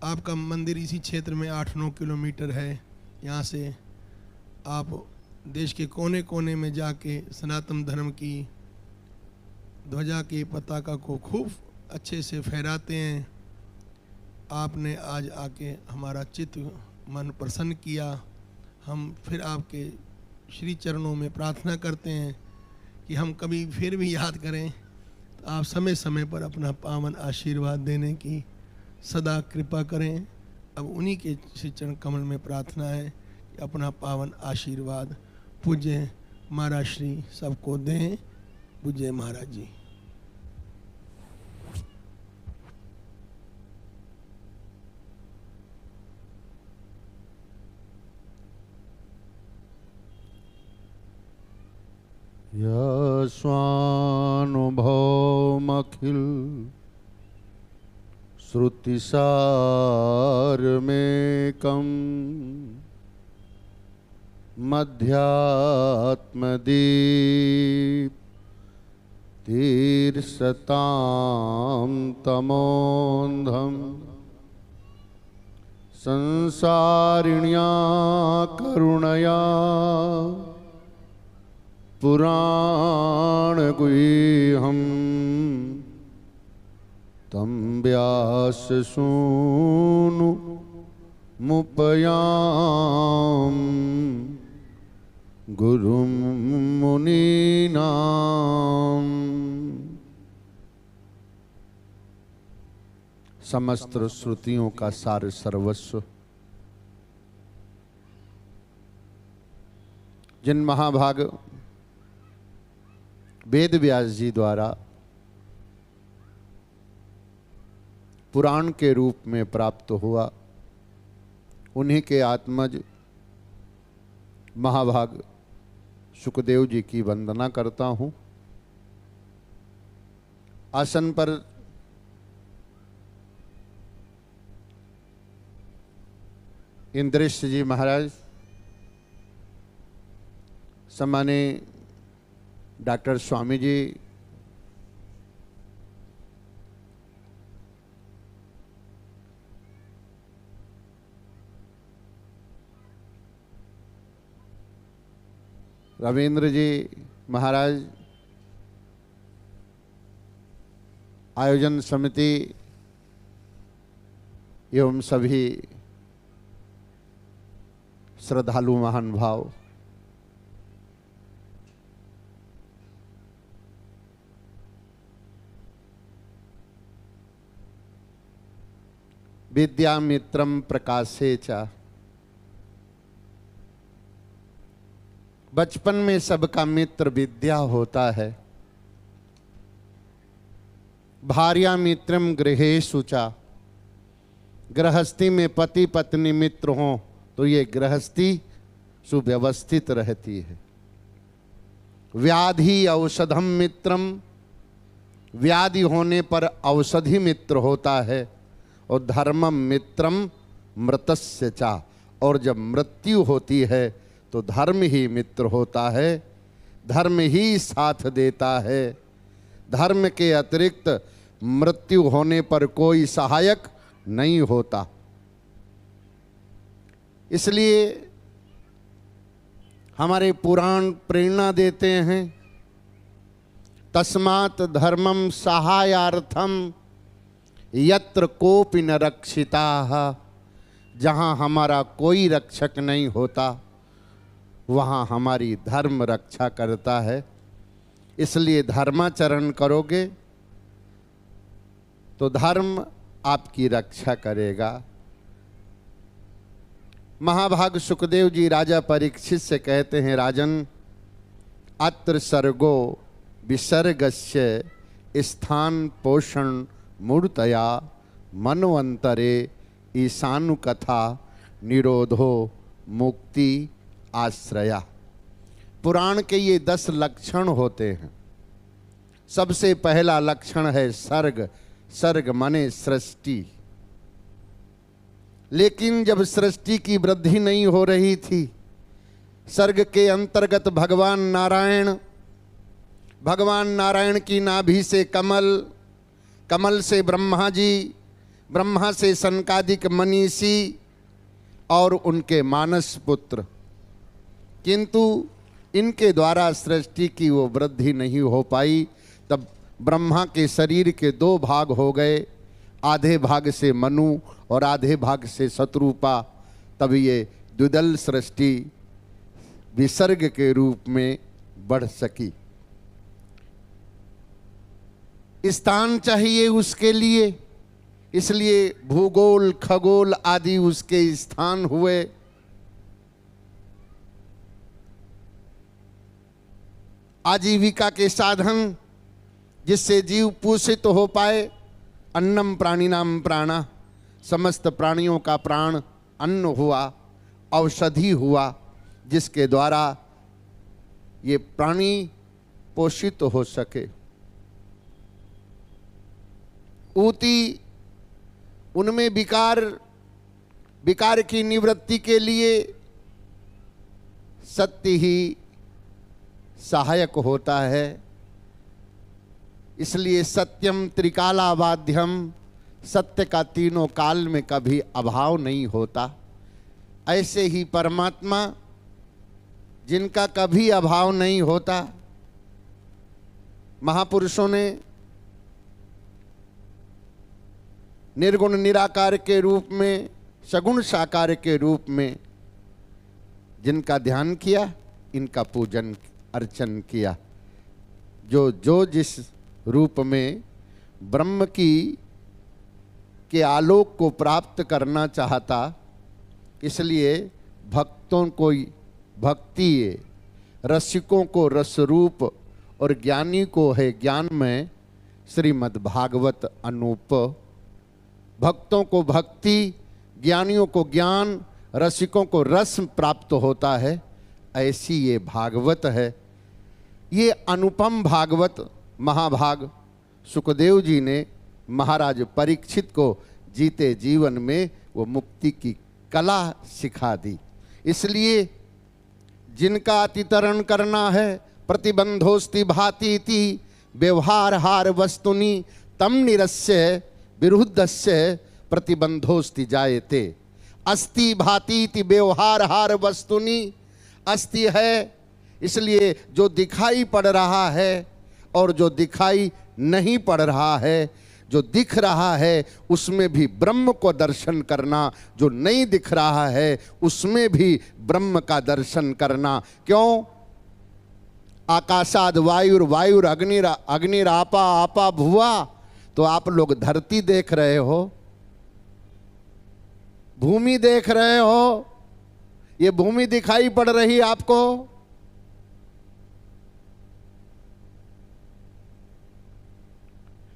आपका मंदिर इसी क्षेत्र में 8-9 किलोमीटर है। यहाँ से आप देश के कोने कोने में जाके सनातन धर्म की ध्वजा की पताका को खूब अच्छे से फहराते हैं। आपने आज आके हमारा चित्त मन प्रसन्न किया। हम फिर आपके श्री चरणों में प्रार्थना करते हैं कि हम कभी फिर भी याद करें तो आप समय समय पर अपना पावन आशीर्वाद देने की सदा कृपा करें। अब उन्हीं के श्री चरण कमल में प्रार्थना है कि अपना पावन आशीर्वाद पूज्य महाराज श्री सबको दें। पूज्य महाराज जी। यस्वानुभवमखिल श्रुतिसारमेकं मध्यात्मदीप्तिर्सतां तमोन्धं संसारिण्या करुणया पुराणगुह्यं तं व्याससूनुमुपयां गुरुं मुनीनां। समस्त श्रुतियों का सार सर्वस्व जिन महाभाग वेद व्यास जी द्वारा पुराण के रूप में प्राप्त हुआ, उन्हीं के आत्मज महाभाग सुखदेव जी की वंदना करता हूँ। आसन पर इंद्रेश जी महाराज, सम्मानीय डॉक्टर स्वामी जी, रविंद्र जी महाराज, आयोजन समिति एवं सभी श्रद्धालु महानुभाव, विद्यामित्रम प्रकाशे च। बचपन में सबका मित्र विद्या होता है। भार्या मित्रम गृहेषु च। गृहस्थी में पति पत्नी मित्र हों तो ये गृहस्थी सुव्यवस्थित रहती है। व्याधि औषधम मित्रम, व्याधि होने पर औषधि मित्र होता है। और धर्मम मित्रम मृतस्य चा, और जब मृत्यु होती है तो धर्म ही मित्र होता है, धर्म ही साथ देता है। धर्म के अतिरिक्त मृत्यु होने पर कोई सहायक नहीं होता। इसलिए हमारे पुराण प्रेरणा देते हैं, तस्मात् धर्मम सहायार्थम यत्र कोपि न रक्षिताः। जहाँ हमारा कोई रक्षक नहीं होता वहाँ हमारी धर्म रक्षा करता है। इसलिए धर्माचरण करोगे तो धर्म आपकी रक्षा करेगा। महाभाग सुखदेव जी राजा परीक्षित से कहते हैं, राजन अत्र सर्गो विसर्गस्य स्थान पोषण मूर्तया मनवंतरे ईशानु कथा निरोधो मुक्ति आश्रया। पुराण के ये 10 लक्षण होते हैं। सबसे पहला लक्षण है सर्ग। सर्ग माने सृष्टि। लेकिन जब सृष्टि की वृद्धि नहीं हो रही थी, सर्ग के अंतर्गत भगवान नारायण की नाभि से कमल, कमल से ब्रह्मा जी, ब्रह्मा से सनकादिक मनीषी और उनके मानस पुत्र, किंतु इनके द्वारा सृष्टि की वो वृद्धि नहीं हो पाई। तब ब्रह्मा के शरीर के 2 भाग हो गए, आधे भाग से मनु और आधे भाग से शत्रुपा। तब ये द्विदल सृष्टि विसर्ग के रूप में बढ़ सकी। स्थान चाहिए उसके लिए, इसलिए भूगोल खगोल आदि उसके स्थान हुए। आजीविका के साधन जिससे जीव पोषित हो पाए, अन्नम प्राणिनाम प्राणा, समस्त प्राणियों का प्राण अन्न हुआ, औषधि हुआ, जिसके द्वारा ये प्राणी पोषित हो सके। ऊती, उनमें विकार की निवृत्ति के लिए सत्य ही सहायक होता है। इसलिए सत्यम त्रिकालावाद्यम, सत्य का तीनों काल में कभी अभाव नहीं होता। ऐसे ही परमात्मा जिनका कभी अभाव नहीं होता, महापुरुषों ने निर्गुण निराकार के रूप में, सगुण साकार के रूप में जिनका ध्यान किया, इनका पूजन अर्चन किया। जो जिस रूप में ब्रह्म के आलोक को प्राप्त करना चाहता, इसलिए भक्तों को भक्ति, रसिकों को रसरूप और ज्ञानी को है ज्ञान में श्रीमद् भागवत अनूप। भक्तों को भक्ति, ज्ञानियों को ज्ञान, रसिकों को रस प्राप्त होता है। ऐसी ये भागवत है। ये अनुपम भागवत महाभाग सुखदेव जी ने महाराज परीक्षित को जीते जीवन में वो मुक्ति की कला सिखा दी। इसलिए जिनका अतितरण करना है, प्रतिबंधोस्ति भातीति व्यवहार हार वस्तुनि तम निरस्य विरुद्धस्य प्रतिबंधोस्ति जायते। अस्ति भातीति व्यवहार हार वस्तुनि, अस्ति है इसलिए जो दिखाई पड़ रहा है और जो दिखाई नहीं पड़ रहा है। जो दिख रहा है उसमें भी ब्रह्म को दर्शन करना, जो नहीं दिख रहा है उसमें भी ब्रह्म का दर्शन करना। क्यों? आकाशाद वायुर वायुर अग्निर आपा आपा भुआ। तो आप लोग धरती देख रहे हो, भूमि देख रहे हो, ये भूमि दिखाई पड़ रही आपको।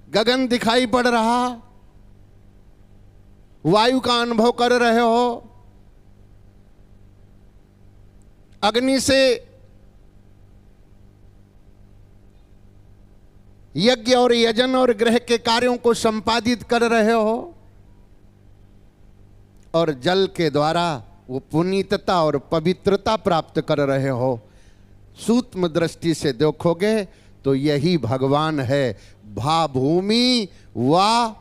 गगन दिखाई पड़ रहा, वायु का अनुभव कर रहे हो, अग्नि से यज्ञ और यजन और ग्रह के कार्यों को संपादित कर रहे हो, और जल के द्वारा वो पुनीतता और पवित्रता प्राप्त कर रहे हो। सूक्ष्म दृष्टि से देखोगे तो यही भगवान है। भा भूमि वा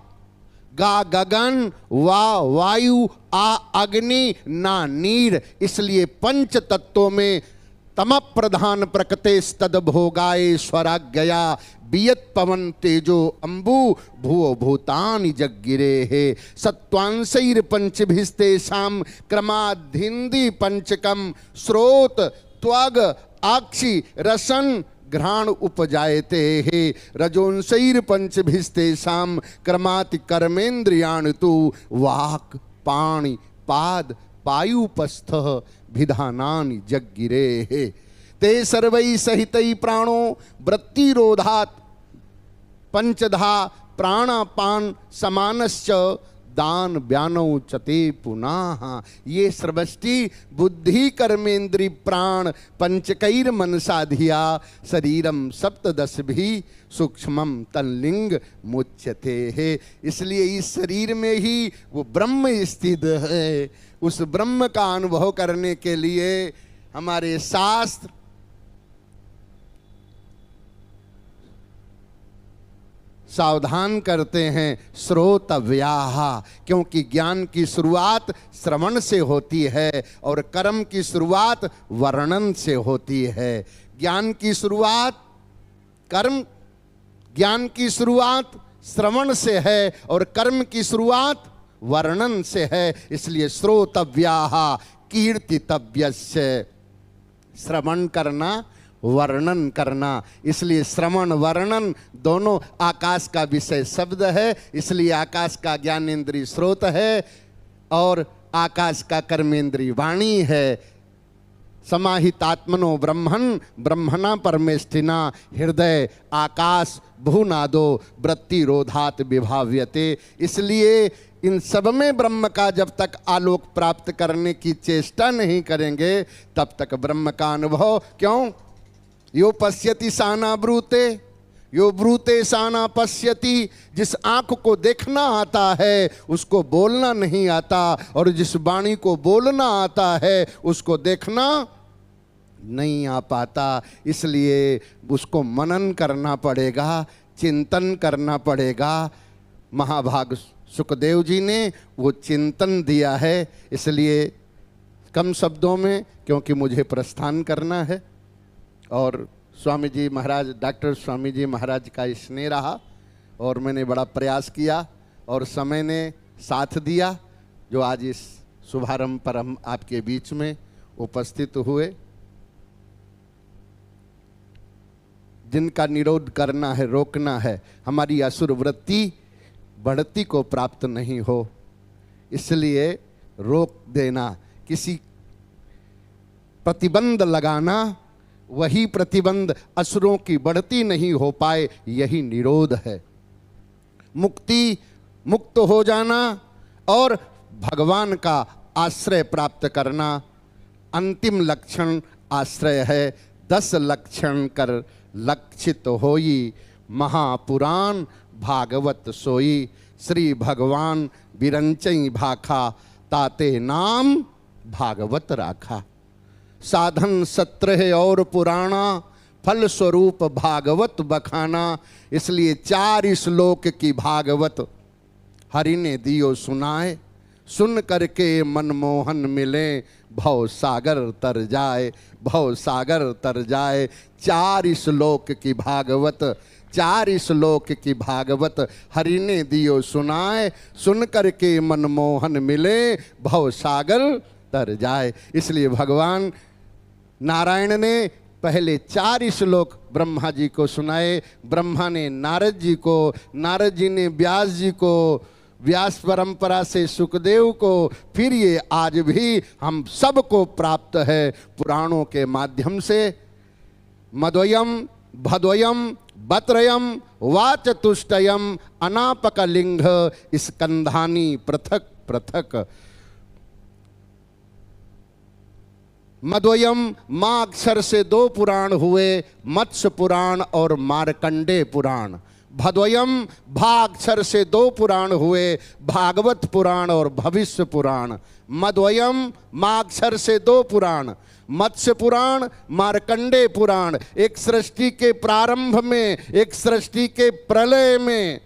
गा गगन वा वायु आ अग्नि ना नीर। इसलिए पंच तत्वों में तम प्रधान प्रकृते तद भोगाए स्वराज्ञया बियत पवन तेजो अंबु भूओ भूतानि जगगिरे हे सत्वांशैर पंचभिस्ते शाम क्रमाधिंदी पंचकम स्रोत त्वग आक्षी रसन घ्राण उपजायते हे रजोंशैर पंचभिस्ते शाम क्रमाति कर्मेन्द्रियाण तु वाक् पाणि पाद पायुपस्थ विधानानि जगगिरे हे ते सर्वै सहितै प्राणो वृत्तिरोधात् पंचधा प्राणापान समानश्च दान व्यानौ चते पुनः। ये सर्वष्टि बुद्धि कर्मेंद्री प्राण पंचकैर मनसा धिया शरीरम सप्तदश भी सूक्ष्मम तनलिंग मुच्यते है। इसलिए इस शरीर में ही वो ब्रह्म स्थित है। उस ब्रह्म का अनुभव करने के लिए हमारे शास्त्र सावधान करते हैं, श्रोतव्याः, क्योंकि ज्ञान की शुरुआत श्रवण से होती है और कर्म की शुरुआत वर्णन से होती है। ज्ञान की शुरुआत ज्ञान की शुरुआत श्रवण से है और कर्म की शुरुआत वर्णन से है। इसलिए श्रोतव्याः कीर्तितव्यस्य, श्रवण करना वर्णन करना। इसलिए श्रवण वर्णन दोनों आकाश का विषय शब्द है। इसलिए आकाश का ज्ञानेंद्रिय स्रोत है और आकाश का कर्मेंद्रिय वाणी है। समाहितात्मनो ब्रह्मन् ब्रह्मणा परमेष्ठिना हृदय आकाश भूनादो वृत्तिरोधात् विभाव्यते। इसलिए इन सब में ब्रह्म का जब तक आलोक प्राप्त करने की चेष्टा नहीं करेंगे तब तक ब्रह्म का अनुभव क्यों? यो पश्यति साना ब्रूते, यो ब्रूते साना पश्यति। जिस आंख को देखना आता है उसको बोलना नहीं आता, और जिस वाणी को बोलना आता है उसको देखना नहीं आ पाता। इसलिए उसको मनन करना पड़ेगा, चिंतन करना पड़ेगा। महाभाग सुखदेव जी ने वो चिंतन दिया है। इसलिए कम शब्दों में, क्योंकि मुझे प्रस्थान करना है और स्वामी जी महाराज, डॉक्टर स्वामी जी महाराज का स्नेह रहा और मैंने बड़ा प्रयास किया और समय ने साथ दिया, जो आज इस शुभारंभ पर हम आपके बीच में उपस्थित हुए। जिनका निरोध करना है, रोकना है, हमारी असुर वृत्ति बढ़ती को प्राप्त नहीं हो, इसलिए रोक देना, किसी प्रतिबंध लगाना, वही प्रतिबंध असुरों की बढ़ती नहीं हो पाए, यही निरोध है। मुक्त हो जाना और भगवान का आश्रय प्राप्त करना अंतिम लक्षण आश्रय है। 10 लक्षण कर लक्षित होई, महापुराण भागवत सोई। श्री भगवान बिरंचई भाखा, ताते नाम भागवत राखा। साधन सत्र है और पुराना, फल स्वरूप भागवत बखाना। इसलिए 4 श्लोक की भागवत हरि ने दियो सुनाए, सुन करके मनमोहन मिले, भव सागर तर जाए, भव सागर तर जाए। 4 श्लोक की भागवत, 4 श्लोक की भागवत हरि ने दियो सुनाए, सुन करके मनमोहन मिले, भव सागर तर जाए। इसलिए भगवान नारायण ने पहले 4 श्लोक ब्रह्मा जी को सुनाए, ब्रह्मा ने नारद जी को, नारद जी ने व्यास जी को, व्यास परंपरा से सुखदेव को, फिर ये आज भी हम सबको प्राप्त है पुराणों के माध्यम से। मद्वयम भद्वयम बत्रयम वाचतुष्टयम अनापकलिंग स्कंधानी पृथक पृथक। मद्वयम माँ अक्षर से 2 पुराण हुए, मत्स्य पुराण और मार्कंडे पुराण। भद्वयम भा अक्षर से 2 पुराण हुए, भागवत पुराण और भविष्य पुराण। मद्वयम माँ अक्षर से 2 पुराण, मत्स्य पुराण, मार्कंडे पुराण। एक सृष्टि के प्रारंभ में, एक सृष्टि के प्रलय में।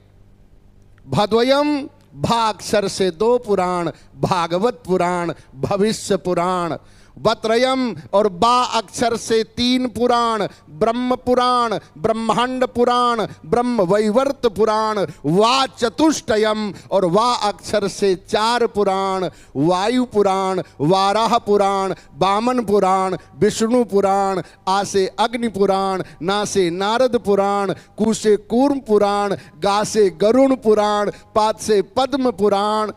भद्वयम भा अक्षर से 2 पुराण, भागवत पुराण, भविष्य पुराण। बत्रयम और बा अक्षर से 3 पुराण, ब्रह्म पुराण, ब्रह्मांड पुराण, ब्रह्म वैवर्त पुराण। वा चतुष्टयम और वा अक्षर से 4 पुराण, वायु पुराण, वाराह पुराण, वामन पुराण, विष्णु पुराण। आ से अग्नि पुराण, ना से नारद पुराण, कु से कूर्म पुराण, गा से गरुण पुराण, पाद से पद्म पुराण।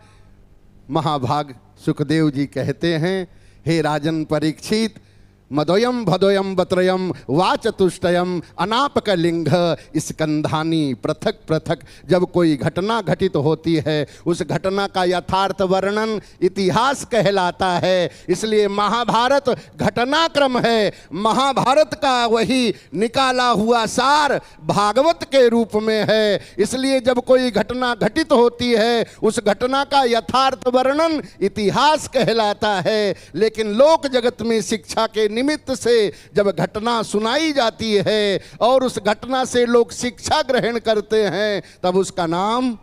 महाभाग सुखदेव जी कहते हैं, हे राजन परीक्षित, मदोयम भदोयम बत्रयम वाचतुष्टयम अनापक लिंग स्कंधानी पृथक पृथक। जब कोई घटना घटित होती है उस घटना का यथार्थ वर्णन इतिहास कहलाता है। इसलिए महाभारत घटनाक्रम है, महाभारत का वही निकाला हुआ सार भागवत के रूप में है। इसलिए जब कोई घटना घटित होती है उस घटना का यथार्थ वर्णन इतिहास कहलाता है। लेकिन लोक जगत में शिक्षा के निमित्त से जब घटना सुनाई जाती है और उस घटना से लोग शिक्षा ग्रहण करते हैं तब उसका नाम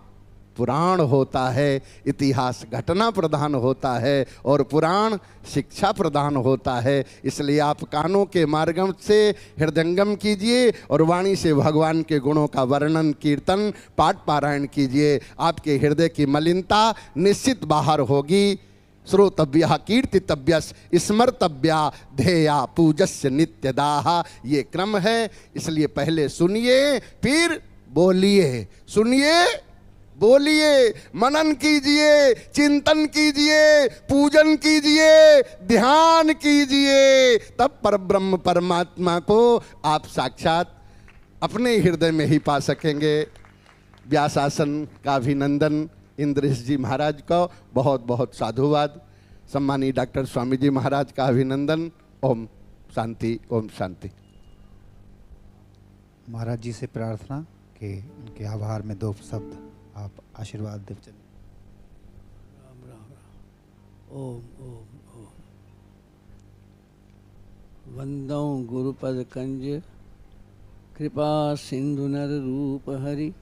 पुराण होता है। इतिहास घटना प्रधान होता है और पुराण शिक्षा प्रदान होता है। इसलिए आप कानों के मार्गम से हृदयंगम कीजिए और वाणी से भगवान के गुणों का वर्णन कीर्तन पाठ पारायण कीजिए। आपके हृदय की मलिनता निश्चित बाहर होगी। श्रोतव्या कीर्तितव्यस स्मर्तव्या ध्येया पूजस्य नित्यदाह, ये क्रम है। इसलिए पहले सुनिए फिर बोलिए, सुनिए बोलिए, मनन कीजिए, चिंतन कीजिए, पूजन कीजिए, ध्यान कीजिए, तब परब्रह्म परमात्मा को आप साक्षात अपने हृदय में ही पा सकेंगे। व्यासासन का अभिनंदन इंद्रेश जी महाराज को बहुत बहुत साधुवाद। सम्मानीय डॉक्टर स्वामी जी महाराज का अभिनंदन। ओम शांति, ओम शांति। महाराज जी से प्रार्थना कि उनके आभार में 2 शब्द आप आशीर्वाद देव चले। राम राम राम। ओम ओम ओम। वंदौ गुरुपद कंज कृपा सिंधु नर रूप हरि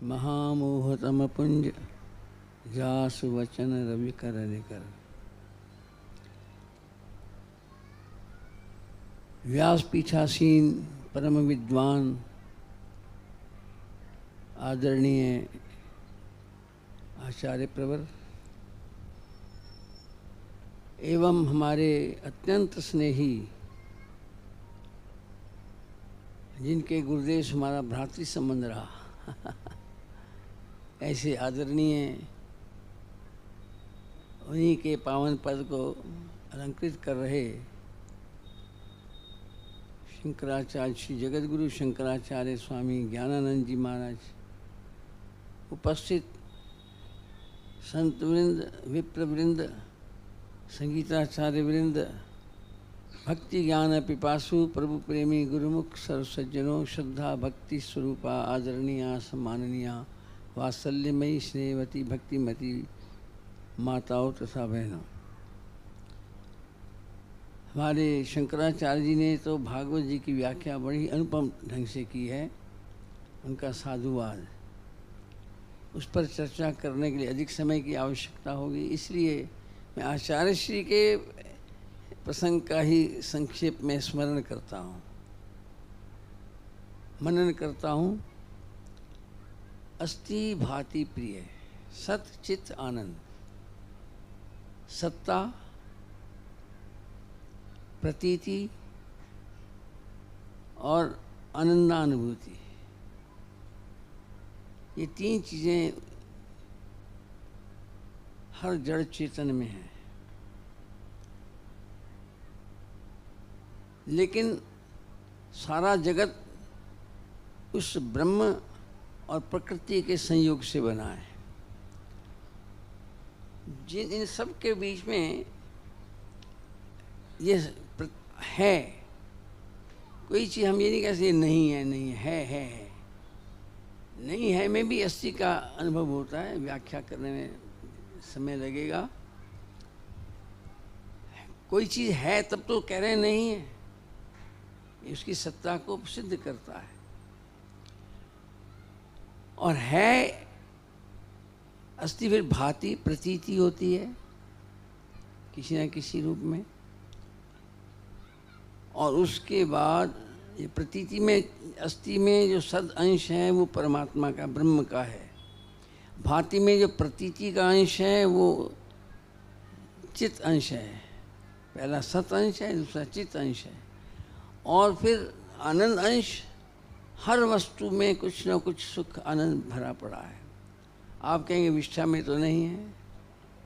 महामोहतम पुंज जासु वचन रवि कर निकर। व्यासपीठासीन परम विद्वान आदरणीय आचार्य प्रवर एवं हमारे अत्यंत स्नेही जिनके गुरुदेव से हमारा भ्रातृ संबंध रहा ऐसे आदरणीय उन्हीं के पावन पद को अलंकृत कर रहे शंकराचार्य श्री जगतगुरु शंकराचार्य स्वामी ज्ञानानंद जी महाराज, उपस्थित संत वृंद, विप्र वृंद, संगीताचार्य वृंद, भक्ति ज्ञान पिपासु प्रभु प्रेमी गुरुमुख सर्व सज्जनों, श्रद्धा भक्ति स्वरूपा आदरणीय सम्माननीय वात्सल्यमयी स्नेहवती भक्तिमती माताओं तथा बहनों, हमारे शंकराचार्य जी ने तो भागवत जी की व्याख्या बड़ी अनुपम ढंग से की है। उनका साधुवाद, उस पर चर्चा करने के लिए अधिक समय की आवश्यकता होगी। इसलिए मैं आचार्य श्री के प्रसंग का ही संक्षेप में स्मरण करता हूँ, मनन करता हूँ। अस्ति भाति प्रिय सत चित आनंद, सत्ता, प्रतीति और आनंदानुभूति, ये 3 चीज़ें हर जड़ चेतन में हैं। लेकिन सारा जगत उस ब्रह्म और प्रकृति के संयोग से बना है। जिन इन सब के बीच में ये है, कोई चीज़ हम ये नहीं कह सकते नहीं है, नहीं है। नहीं है में भी अस्थि का अनुभव होता है, व्याख्या करने में समय लगेगा। कोई चीज़ है तब तो कह रहे नहीं है, इसकी सत्ता को सिद्ध करता है। और है अस्थि फिर भांति प्रतीति होती है किसी न किसी रूप में, और उसके बाद ये प्रतीति में अस्थि में जो सद अंश है वो परमात्मा का, ब्रह्म का है। भांति में जो प्रतीति का अंश है वो चित अंश है। पहला सत अंश है, दूसरा चित अंश है। और फिर आनंद अंश, हर वस्तु में कुछ न कुछ सुख आनंद भरा पड़ा है। आप कहेंगे विष्ठा में तो नहीं है,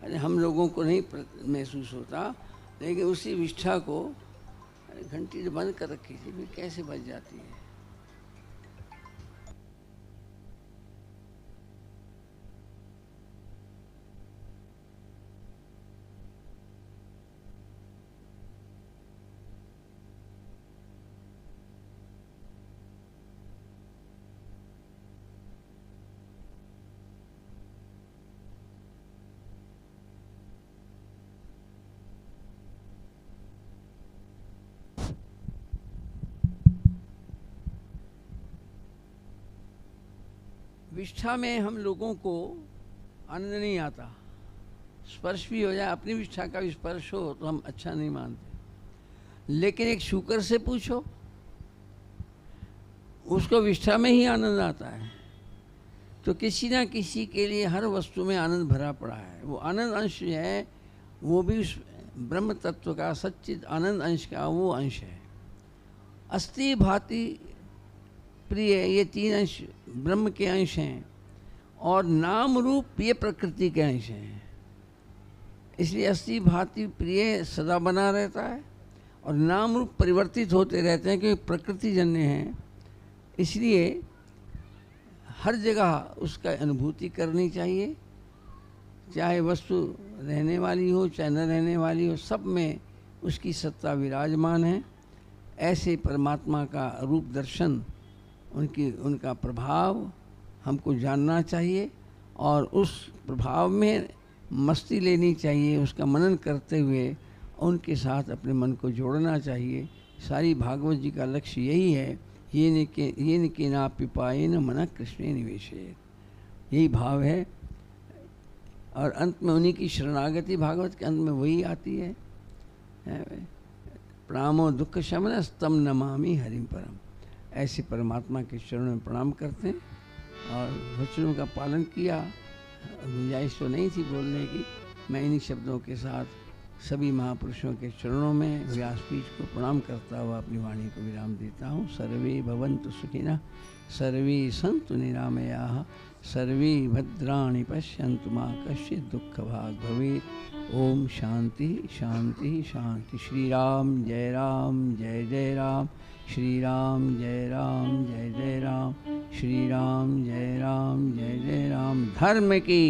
अरे हम लोगों को नहीं महसूस होता, लेकिन उसी विष्ठा को घंटी तो बंद कर रखी थी, फिर कैसे बज जाती है? विष्ठा में हम लोगों को आनंद नहीं आता। स्पर्श भी हो जाए, अपनी विष्ठा का भी स्पर्श हो तो हम अच्छा नहीं मानते। लेकिन एक शूकर से पूछो, उसको विष्ठा में ही आनंद आता है। तो किसी ना किसी के लिए हर वस्तु में आनंद भरा पड़ा है। वो आनंद अंश है, वो भी उस ब्रह्म तत्व का, सच्चिद आनंद अंश का वो अंश है। अस्ति भाति प्रिय, ये तीन अंश ब्रह्म के अंश हैं, और नाम रूप ये प्रकृति के अंश हैं। इसलिए अस्ति भाति प्रिय सदा बना रहता है, और नाम रूप परिवर्तित होते रहते हैं क्योंकि प्रकृति जन्य हैं। इसलिए हर जगह उसका अनुभूति करनी चाहिए, चाहे वस्तु रहने वाली हो चाहे न रहने वाली हो, सब में उसकी सत्ता विराजमान है। ऐसे परमात्मा का रूप दर्शन, उनका प्रभाव हमको जानना चाहिए, और उस प्रभाव में मस्ती लेनी चाहिए। उसका मनन करते हुए उनके साथ अपने मन को जोड़ना चाहिए। सारी भागवत जी का लक्ष्य यही है, ये न ना पिपाए न मन कृष्ण निवेशे, यही भाव है। और अंत में उन्हीं की शरणागति, भागवत के अंत में वही आती है, प्रणामो दुख शमन स्तम नमामि हरिम परम। ऐसे परमात्मा के चरणों में प्रणाम करते हैं, और वचनों का पालन किया। गुंजाइश तो नहीं थी बोलने की, मैं इन्हीं शब्दों के साथ सभी महापुरुषों के चरणों में व्यासपीठ को प्रणाम करता हुआ अपनी वाणी को विराम देता हूँ। सर्वे भवन्तु सुखिनः, सर्वे सन्तु निरामयाः, सर्वे भद्राणि पश्यन्तु मा कश्चित् दुःखभाग् भवेत्। ओम शांति शांति शांति। श्री राम जय जय राम, श्री राम जय जय राम, श्री राम जय राम। धर्म की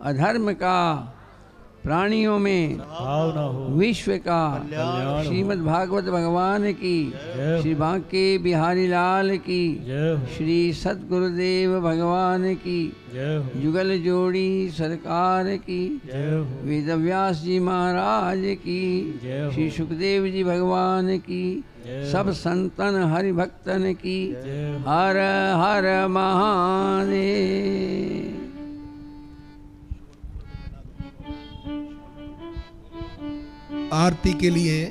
अधर्म का प्राणियों में भाव न हो, विश्व का श्रीमद् भागवत भगवान की, श्री बांके बिहारी लाल की, श्री सद्गुरुदेव भगवान की, जुगल जोड़ी सरकार की, वेदव्यास जी महाराज की, श्री सुखदेव जी भगवान की, सब संतन हरि भक्तन की। हर हर महादेव। आरती के लिए